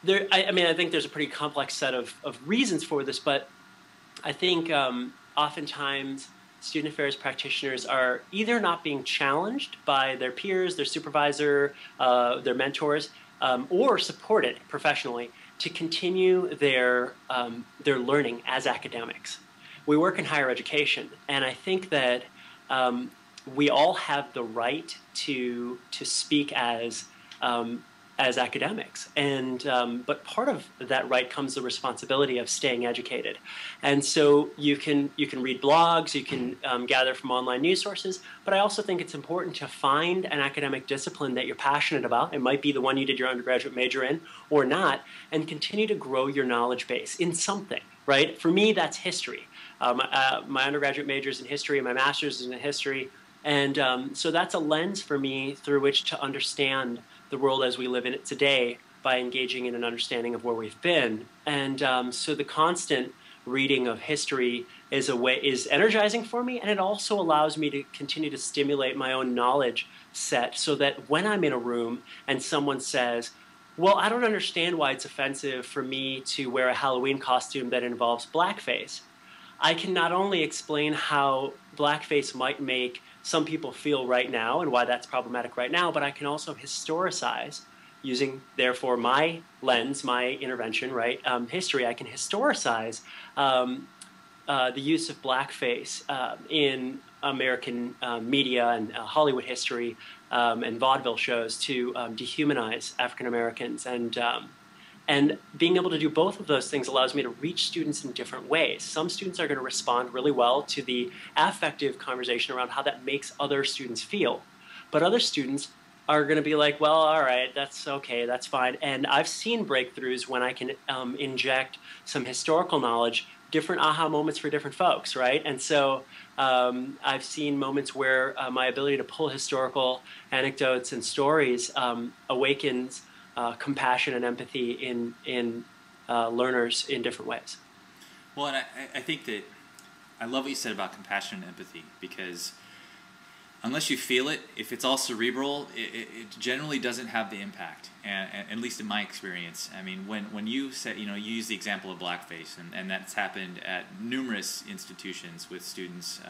I mean, I think there's a pretty complex set of reasons for this, but I think oftentimes student affairs practitioners are either not being challenged by their peers, their supervisor, their mentors, or supported professionally to continue their learning as academics. We work in higher education, and I think that we all have the right to speak as as academics. And but part of that right comes the responsibility of staying educated. And so you can read blogs, you can gather from online news sources, but I also think it's important to find an academic discipline that you're passionate about. It might be the one you did your undergraduate major in or not, and continue to grow your knowledge base in something, right? For me, that's history. My undergraduate major is in history, and my master's is in history. And so that's a lens for me through which to understand the world as we live in it today by engaging in an understanding of where we've been. And so the constant reading of history is energizing for me, and it also allows me to continue to stimulate my own knowledge set so that when I'm in a room and someone says, well, I don't understand why it's offensive for me to wear a Halloween costume that involves blackface, I can not only explain how blackface might make some people feel right now and why that's problematic right now, but I can also historicize using, therefore, my lens, my intervention, right, history. I can historicize the use of blackface in American media and Hollywood history and vaudeville shows to dehumanize African Americans. And being able to do both of those things allows me to reach students in different ways. Some students are going to respond really well to the affective conversation around how that makes other students feel. But other students are going to be like, well, all right, that's okay, that's fine. And I've seen breakthroughs when I can inject some historical knowledge, different aha moments for different folks, right? And so I've seen moments where my ability to pull historical anecdotes and stories awakens compassion and empathy in learners in different ways. Well, and I think that I love what you said about compassion and empathy, because unless you feel it, if it's all cerebral, it generally doesn't have the impact. And at least in my experience, I mean, when you said, you use the example of blackface, and that's happened at numerous institutions with students,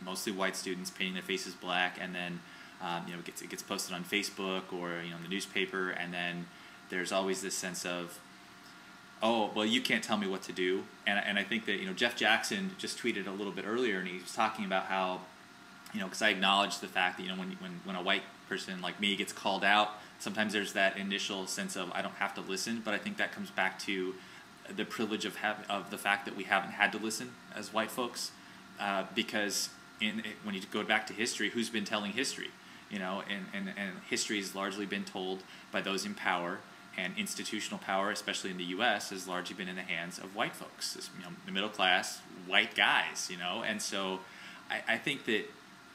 mostly white students, painting their faces black, and then it gets posted on Facebook or in the newspaper, and then there's always this sense of, oh, well, you can't tell me what to do. And I think that Jeff Jackson just tweeted a little bit earlier, and he was talking about how, because I acknowledge the fact that when a white person like me gets called out, sometimes there's that initial sense of I don't have to listen, but I think that comes back to the privilege of the fact that we haven't had to listen as white folks, because when you go back to history, who's been telling history? And history has largely been told by those in power, and institutional power, especially in the U.S., has largely been in the hands of white folks, the middle class white guys, And so I think that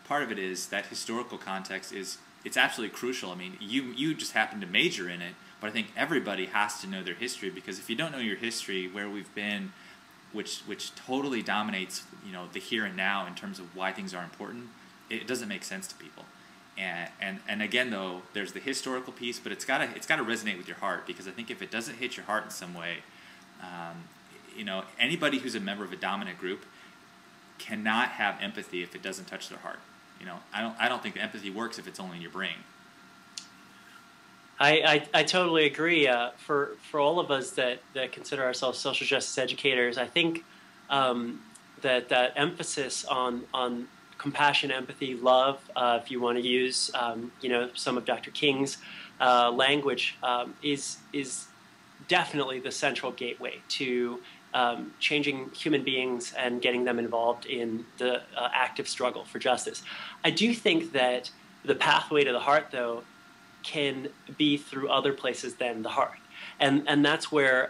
part of it is that historical context it's absolutely crucial. I mean, you just happen to major in it, but I think everybody has to know their history, because if you don't know your history, where we've been, which totally dominates the here and now in terms of why things are important, it doesn't make sense to people. And again, though, there's the historical piece, but it's gotta resonate with your heart, because I think if it doesn't hit your heart in some way, anybody who's a member of a dominant group cannot have empathy if it doesn't touch their heart. I don't think empathy works if it's only in your brain. I totally agree. For all of us that consider ourselves social justice educators, I think that emphasis on compassion, empathy, love, if you want to use some of Dr. King's language, is definitely the central gateway to changing human beings and getting them involved in the active struggle for justice. I do think that the pathway to the heart, though, can be through other places than the heart. And that's where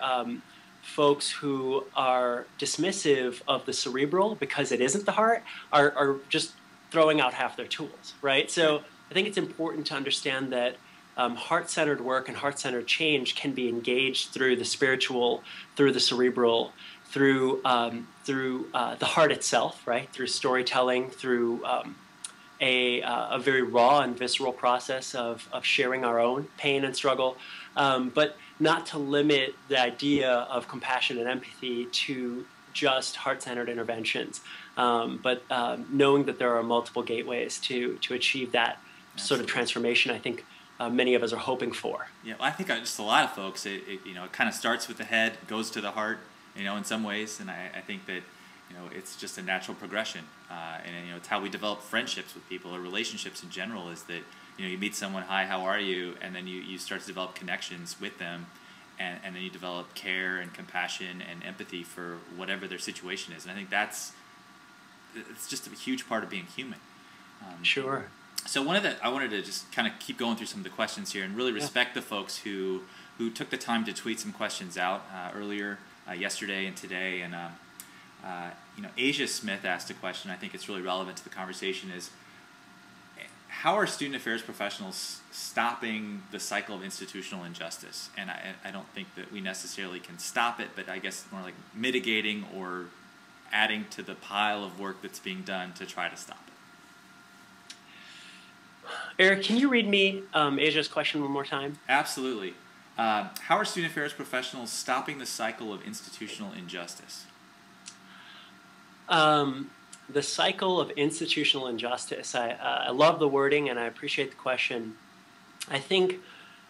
folks who are dismissive of the cerebral because it isn't the heart are just throwing out half their tools, right? So I think it's important to understand that heart-centered work and heart-centered change can be engaged through the spiritual, through the cerebral, through the heart itself, right? Through storytelling, through a very raw and visceral process of sharing our own pain and struggle, but not to limit the idea of compassion and empathy to just heart-centered interventions, but knowing that there are multiple gateways to achieve that sort of transformation, I think many of us are hoping for. Yeah, well, I think just a lot of folks, it kind of starts with the head, goes to the heart, in some ways, and I think that it's just a natural progression, and it's how we develop friendships with people or relationships in general. Is that you meet someone, hi, how are you? And then you start to develop connections with them. And then you develop care and compassion and empathy for whatever their situation is. And I think it's just a huge part of being human. Sure. So I wanted to just kind of keep going through some of the questions here and really respect the folks who took the time to tweet some questions out earlier yesterday and today. And Asia Smith asked a question. I think it's really relevant to the conversation. Is how are student affairs professionals stopping the cycle of institutional injustice? And I don't think that we necessarily can stop it, but I guess more like mitigating or adding to the pile of work that's being done to try to stop it. Eric, can you read me Asia's question one more time? Absolutely. How are student affairs professionals stopping the cycle of institutional injustice? The cycle of institutional injustice. I love the wording and I appreciate the question. I think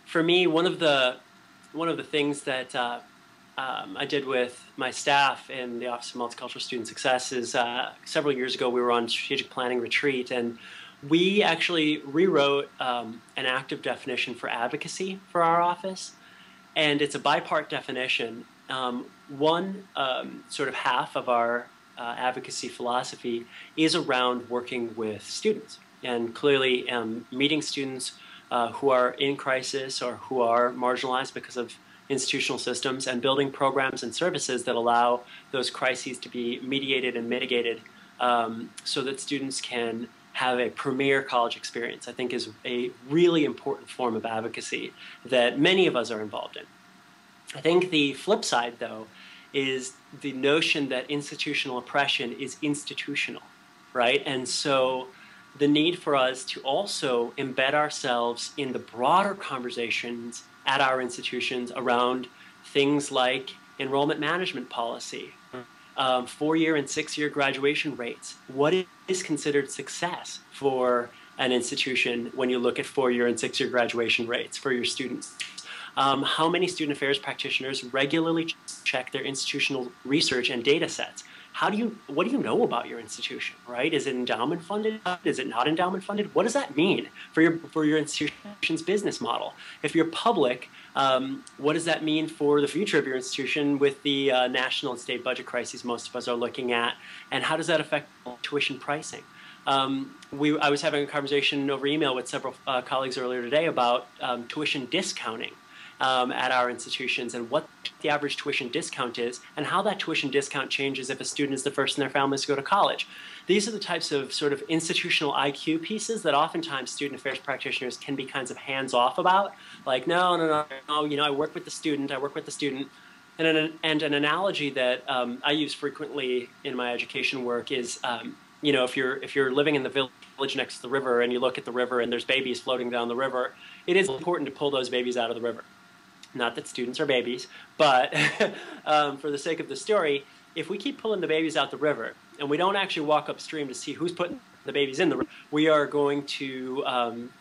for me, one of the things that I did with my staff in the Office of Multicultural Student Success is several years ago we were on strategic planning retreat, and we actually rewrote an active definition for advocacy for our office, and it's a bi-part definition. One sort of half of our advocacy philosophy is around working with students, and clearly meeting students who are in crisis or who are marginalized because of institutional systems, and building programs and services that allow those crises to be mediated and mitigated so that students can have a premier college experience, I think is a really important form of advocacy that many of us are involved in. I think the flip side, though, is the notion that institutional oppression is institutional, right? And so the need for us to also embed ourselves in the broader conversations at our institutions around things like enrollment management policy, 4-year and 6-year graduation rates. What is considered success for an institution when you look at 4-year and 6-year graduation rates for your students? How many student affairs practitioners regularly check their institutional research and data sets? What do you know about your institution, right? Is it endowment funded? Is it not endowment funded? What does that mean for your institution's business model? If you're public, what does that mean for the future of your institution with the national and state budget crises most of us are looking at? And how does that affect tuition pricing? I was having a conversation over email with several colleagues earlier today about tuition discounting at our institutions and what the average tuition discount is and how that tuition discount changes if a student is the first in their families to go to college. These are the types of sort of institutional IQ pieces that oftentimes student affairs practitioners can be kinds of hands-off about. Like, no, I work with the student. And an analogy that I use frequently in my education work is, if you're living in the village next to the river and you look at the river and there's babies floating down the river, it is important to pull those babies out of the river. Not that students are babies, but for the sake of the story, if we keep pulling the babies out the river and we don't actually walk upstream to see who's putting the babies in the river, we are going to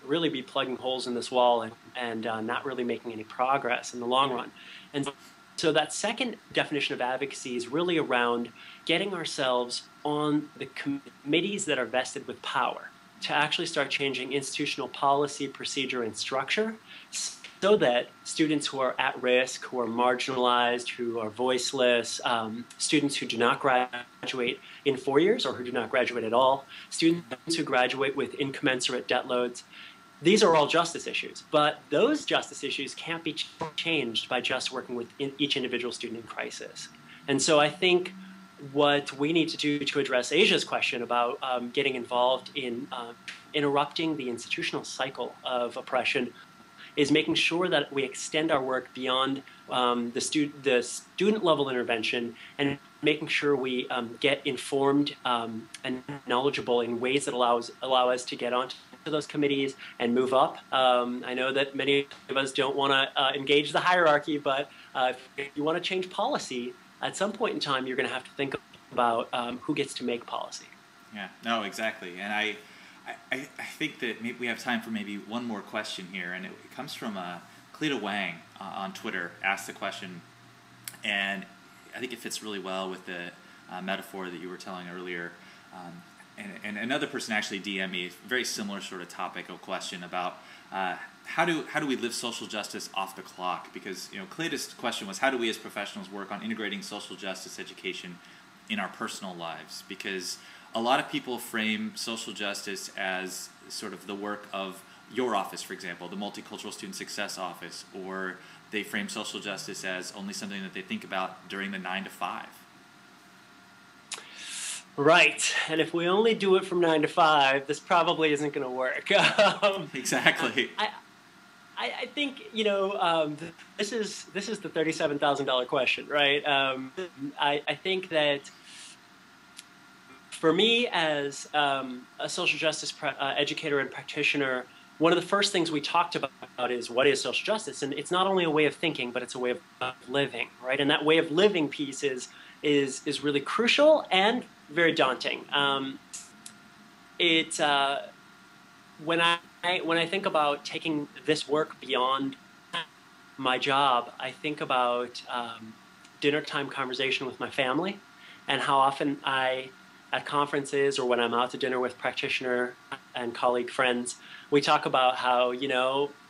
really be plugging holes in this wall and not really making any progress in the long run. And so that second definition of advocacy is really around getting ourselves on the committees that are vested with power to actually start changing institutional policy, procedure, and structure so that students who are at risk, who are marginalized, who are voiceless, students who do not graduate in 4 years or who do not graduate at all, students who graduate with incommensurate debt loads, these are all justice issues. But those justice issues can't be changed by just working with each individual student in crisis. And so I think what we need to do to address Asia's question about getting involved in interrupting the institutional cycle of oppression is making sure that we extend our work beyond the student level intervention and making sure we get informed and knowledgeable in ways that allow us to get onto those committees and move up. I know that many of us don't want to engage the hierarchy, but if you want to change policy, at some point in time, you're going to have to think about who gets to make policy. Yeah, no, exactly. And I think that maybe we have time for maybe one more question here, and it comes from Cleta Wang on Twitter, asked the question, and I think it fits really well with the metaphor that you were telling earlier. and another person actually DM'd me a very similar sort of topic or question about how do we live social justice off the clock? Because Clay's question was, how do we as professionals work on integrating social justice education in our personal lives? Because a lot of people frame social justice as sort of the work of your office, for example, the Multicultural Student Success office, or they frame social justice as only something that they think about during the 9 to 5. Right, and if we only do it from 9 to 5, this probably isn't going to work. Exactly. I think this is the $37,000 question, right? I think that for me as a social justice educator and practitioner, one of the first things we talked about is what is social justice, and it's not only a way of thinking, but it's a way of living, right? And that way of living piece is really crucial and very daunting. When I think about taking this work beyond my job, I think about dinner time conversation with my family, and how often at conferences or when I'm out to dinner with practitioner and colleague friends, we talk about how,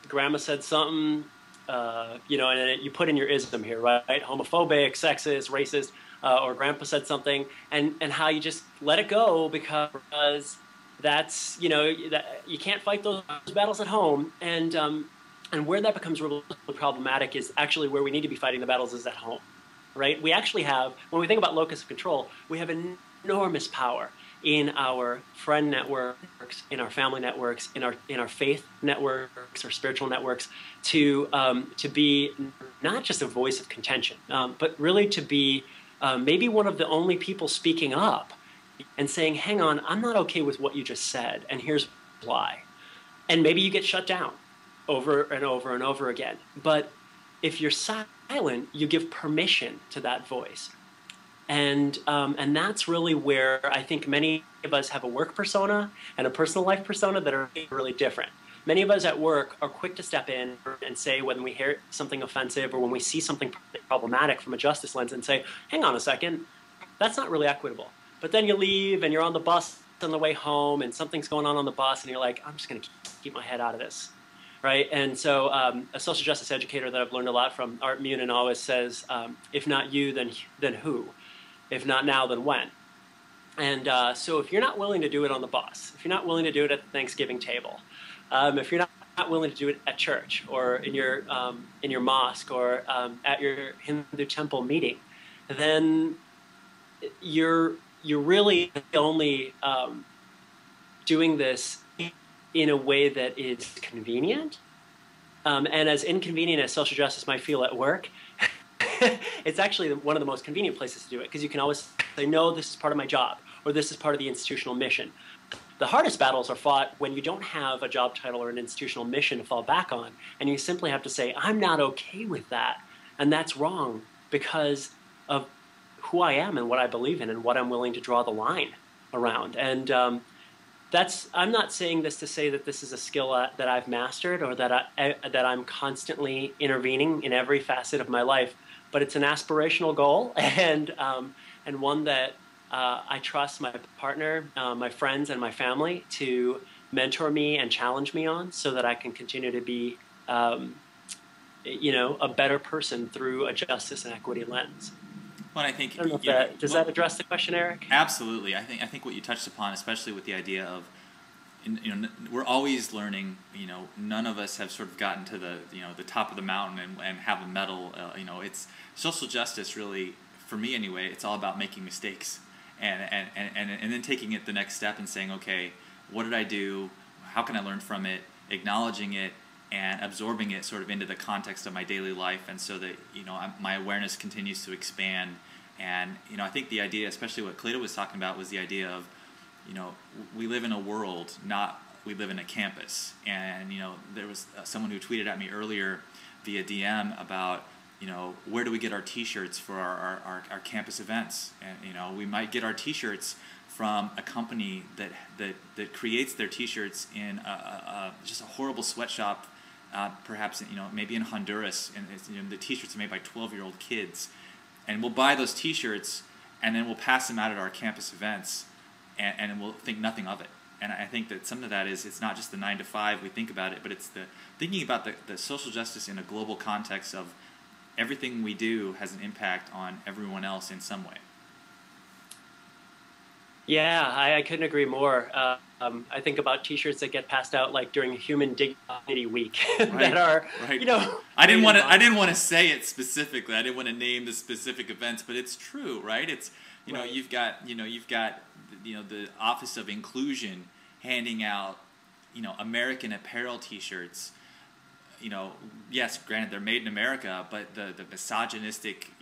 grandma said something, and you put in your ism here, right? Homophobic, sexist, racist, or grandpa said something, and how you just let it go because that's, that you can't fight those battles at home. And where that becomes really problematic is actually where we need to be fighting the battles is at home, right? We actually have, when we think about locus of control, we have enormous power in our friend networks, in our family networks, in our faith networks, our spiritual networks, to be not just a voice of contention, but really to be maybe one of the only people speaking up and saying, hang on, I'm not okay with what you just said, and here's why. And maybe you get shut down over and over and over again. But if you're silent, you give permission to that voice. And that's really where I think many of us have a work persona and a personal life persona that are really different. Many of us at work are quick to step in and say when we hear something offensive or when we see something problematic from a justice lens and say, hang on a second, that's not really equitable. But then you leave and you're on the bus on the way home and something's going on the bus and you're like, I'm just going to keep my head out of this, right? And so a social justice educator that I've learned a lot from, Art Munin, always says, if not you, then who? If not now, then when? And so if you're not willing to do it on the bus, if you're not willing to do it at the Thanksgiving table, if you're not willing to do it at church or in your mosque or at your Hindu temple meeting, then you're really only doing this in a way that is convenient. And as inconvenient as social justice might feel at work, it's actually one of the most convenient places to do it because you can always say, no, this is part of my job, or this is part of the institutional mission. The hardest battles are fought when you don't have a job title or an institutional mission to fall back on, and you simply have to say, I'm not okay with that, and that's wrong because of who I am and what I believe in and what I'm willing to draw the line around. And I'm not saying this to say that this is a skill that I've mastered or that I'm constantly intervening in every facet of my life, but it's an aspirational goal and one that I trust my partner, my friends, and my family to mentor me and challenge me on so that I can continue to be a better person through a justice and equity lens. Well, I think does that address the question, Eric? Absolutely. I think what you touched upon, especially with the idea of, we're always learning. None of us have sort of gotten to the top of the mountain and have a medal. It's social justice really, for me anyway. It's all about making mistakes and then taking it the next step and saying, okay, what did I do? How can I learn from it? Acknowledging it and absorbing it sort of into the context of my daily life, and so that my awareness continues to expand. And I think the idea, especially what Clayton was talking about, was the idea of we live in a world, not we live in a campus. And there was someone who tweeted at me earlier via DM about where do we get our T-shirts for our campus events? And we might get our T-shirts from a company that creates their T-shirts in just a horrible sweatshop. Perhaps maybe in Honduras, and the T-shirts are made by 12-year-old kids, and we'll buy those T-shirts and then we'll pass them out at our campus events, and we'll think nothing of it. And I think that some of that is, it's not just the 9 to 5 we think about it, but it's the thinking about the social justice in a global context of everything we do has an impact on everyone else in some way. Yeah, I couldn't agree more. I think about T-shirts that get passed out like during Human Dignity Week that are, you know. I didn't want to say it specifically. I didn't want to name the specific events, but it's true, right? It's you've got the Office of Inclusion handing out American Apparel T-shirds. Yes, granted they're made in America, but the misogynistic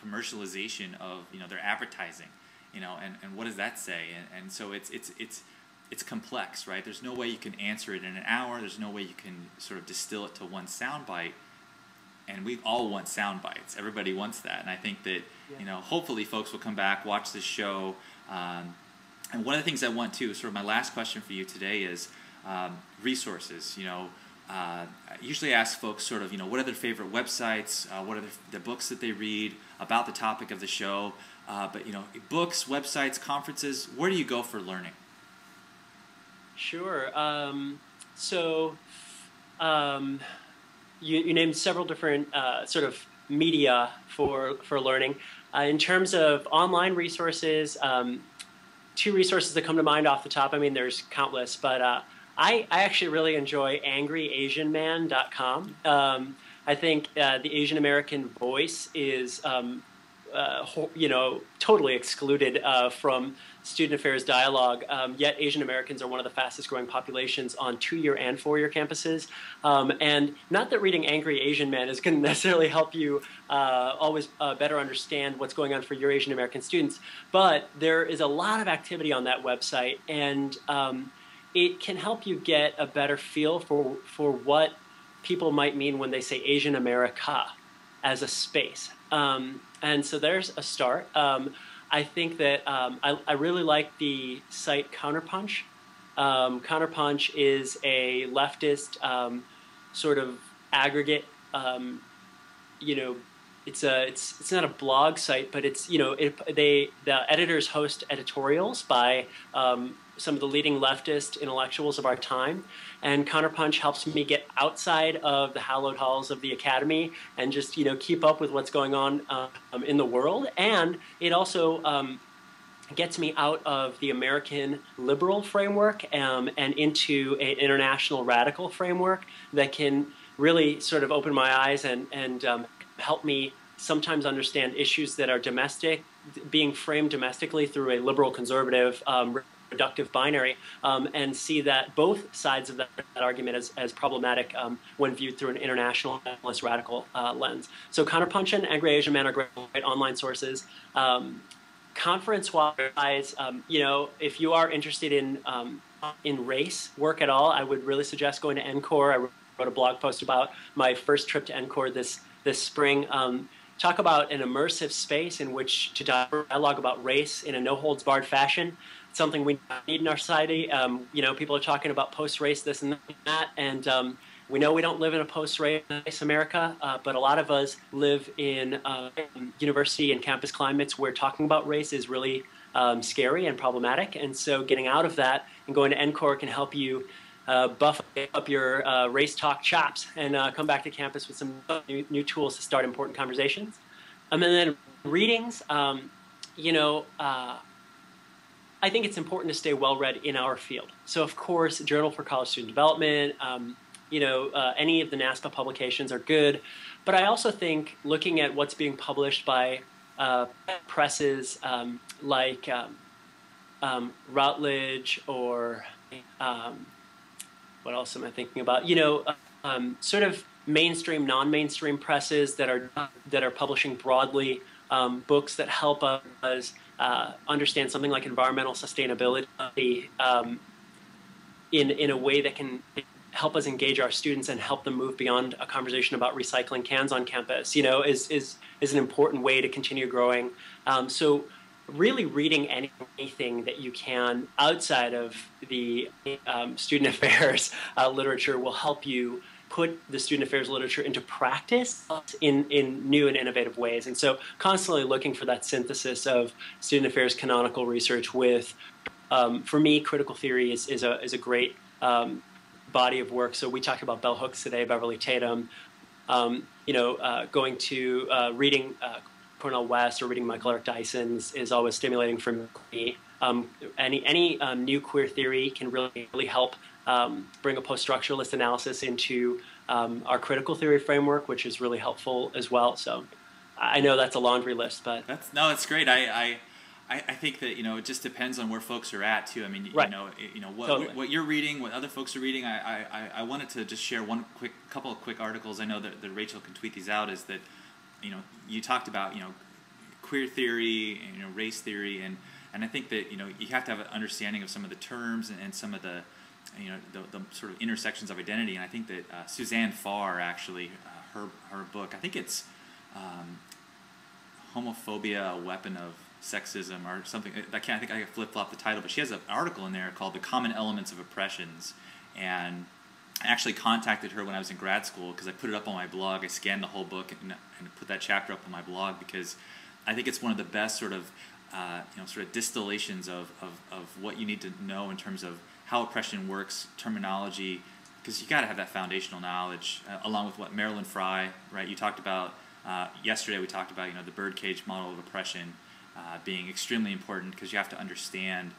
commercialization of their advertising. And what does that say? And so it's complex, right? There's no way you can answer it in an hour. There's no way you can sort of distill it to one soundbite. And we all want sound bites. Everybody wants that. And I think that hopefully folks will come back, watch this show. And one of the things I want to, sort of my last question for you today is resources. I usually ask folks sort of what are their favorite websites, what are the books that they read about the topic of the show. But books, websites, conferences, where do you go for learning? Sure. You named several different sort of media for learning. In terms of online resources, two resources that come to mind off the top. I mean, there's countless, but I actually really enjoy angryasianman.com. I think the Asian American voice is totally excluded from student affairs dialogue, yet Asian Americans are one of the fastest growing populations on 2-year and 4-year campuses. And not that reading Angry Asian Man is going to necessarily help you always better understand what's going on for your Asian American students, but there is a lot of activity on that website, and it can help you get a better feel for what people might mean when they say Asian America as a space. And so there's a start. I think that I really like the site Counterpunch. Counterpunch is a leftist sort of aggregate. It's not a blog site, but it's the editors host editorials by some of the leading leftist intellectuals of our time, and Counterpunch helps me get outside of the hallowed halls of the academy and just keep up with what's going on in the world. And it also gets me out of the American liberal framework and into an international radical framework that can really sort of open my eyes and help me sometimes understand issues that are domestic, being framed domestically through a liberal conservative reductive binary, and see that both sides of that argument as problematic when viewed through an international radical lens. So Counterpunch and Angry Asian Man are great online sources. Conference-wise, if you are interested in race work at all, I would really suggest going to NCORE. I wrote a blog post about my first trip to NCORE this spring. Talk about an immersive space in which to dialogue about race in a no-holds-barred fashion. It's something we need in our society. People are talking about post-race this and that, and we know we don't live in a post-race America, but a lot of us live in university and campus climates where talking about race is really scary and problematic. And so getting out of that and going to NCORE can help you buff up your race talk chops and come back to campus with some new tools to start important conversations. And then readings, I think it's important to stay well-read in our field. So, of course, Journal for College Student Development, any of the NASPA publications are good. But I also think looking at what's being published by presses like Routledge or what else am I thinking about? Sort of mainstream, non-mainstream presses that are publishing broadly books that help us understand something like environmental sustainability in a way that can help us engage our students and help them move beyond a conversation about recycling cans on campus. Is an important way to continue growing. So really reading anything that you can outside of the student affairs literature will help you put the student affairs literature into practice in new and innovative ways. And so constantly looking for that synthesis of student affairs canonical research with For me, critical theory is a great body of work. So we talked about bell hooks today, Beverly Tatum. Going to reading Cornel West or reading Michael Eric Dyson is always stimulating for me. Any new queer theory can really help bring a post-structuralist analysis into our critical theory framework, which is really helpful as well. So I know that's a laundry list, but that's great. I think that it just depends on where folks are at too. I mean, right. What you're reading, what other folks are reading. I wanted to just share couple of quick articles. I know that Rachel can tweet these out. Is that you talked about queer theory, race theory, and I think that you have to have an understanding of some of the terms and some of the the sort of intersections of identity. And I think that Suzanne Farr actually her book, I think it's Homophobia, a Weapon of Sexism or something. I think I flip-flop the title, but she has an article in there called The Common Elements of Oppressions, and I actually contacted her when I was in grad school because I put it up on my blog. I scanned the whole book and put that chapter up on my blog because I think it's one of the best sort of distillations of what you need to know in terms of how oppression works, terminology, because you got to have that foundational knowledge along with what Marilyn Frye, right? You talked about yesterday. We talked about the birdcage model of oppression being extremely important because you have to understand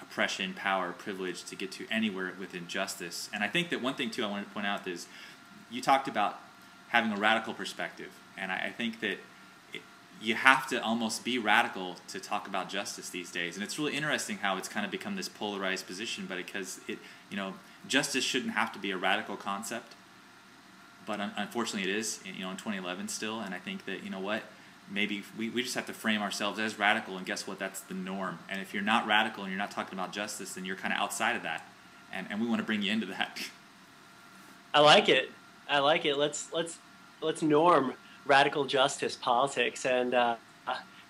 oppression, power, privilege to get to anywhere with injustice. And I think that one thing too I want to point out is you talked about having a radical perspective, and I think that you have to almost be radical to talk about justice these days. And it's really interesting how it's kind of become this polarized position, but because justice shouldn't have to be a radical concept, but unfortunately it is in 2011 still. And I think that maybe we just have to frame ourselves as radical, and guess what? That's the norm. And if you're not radical and you're not talking about justice, then you're kind of outside of that, and we want to bring you into that. I like it. Let's norm radical justice politics and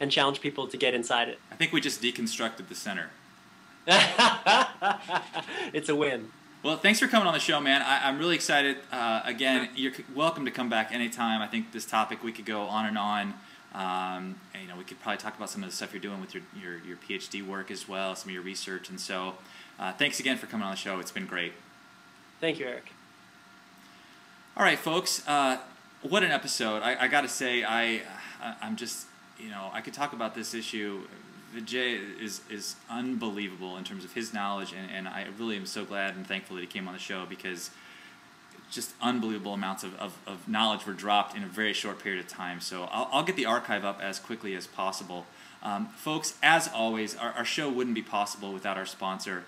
challenge people to get inside it. I think we just deconstructed the center. It's a win. Well, thanks for coming on the show, man. I'm really excited. Again, you're welcome to come back anytime. I think this topic, we could go on and on. We could probably talk about some of the stuff you're doing with your PhD work as well, some of your research. And so thanks again for coming on the show. It's been great. Thank you, Eric. All right, folks. What an episode. I got to say, I'm just, I could talk about this issue. Vijay is unbelievable in terms of his knowledge, and I really am so glad and thankful that he came on the show because just unbelievable amounts of knowledge were dropped in a very short period of time. So I'll get the archive up as quickly as possible. Folks, as always, our show wouldn't be possible without our sponsor,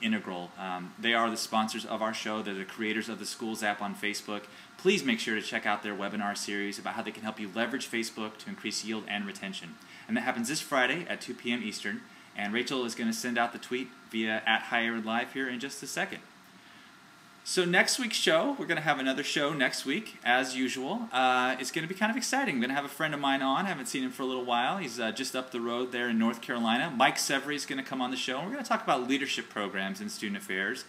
Integral. They are the sponsors of our show. They're the creators of the Schools app on Facebook. Please make sure to check out their webinar series about how they can help you leverage Facebook to increase yield and retention. And that happens this Friday at 2 p.m. Eastern. And Rachel is going to send out the tweet via @HighErudLive here in just a second. So next week's show, we're going to have another show next week, as usual. It's going to be kind of exciting. I'm going to have a friend of mine on. I haven't seen him for a little while. He's just up the road there in North Carolina. Mike Severy is going to come on the show, and we're going to talk about leadership programs in student affairs.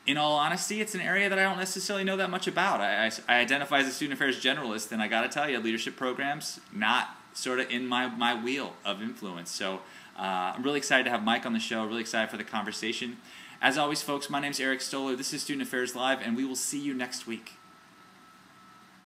In all honesty, it's an area that I don't necessarily know that much about. I identify as a student affairs generalist, and I got to tell you, leadership programs, not sort of in my wheel of influence. So I'm really excited to have Mike on the show, really excited for the conversation. As always, folks, my name's Eric Stoller. This is Student Affairs Live, and we will see you next week.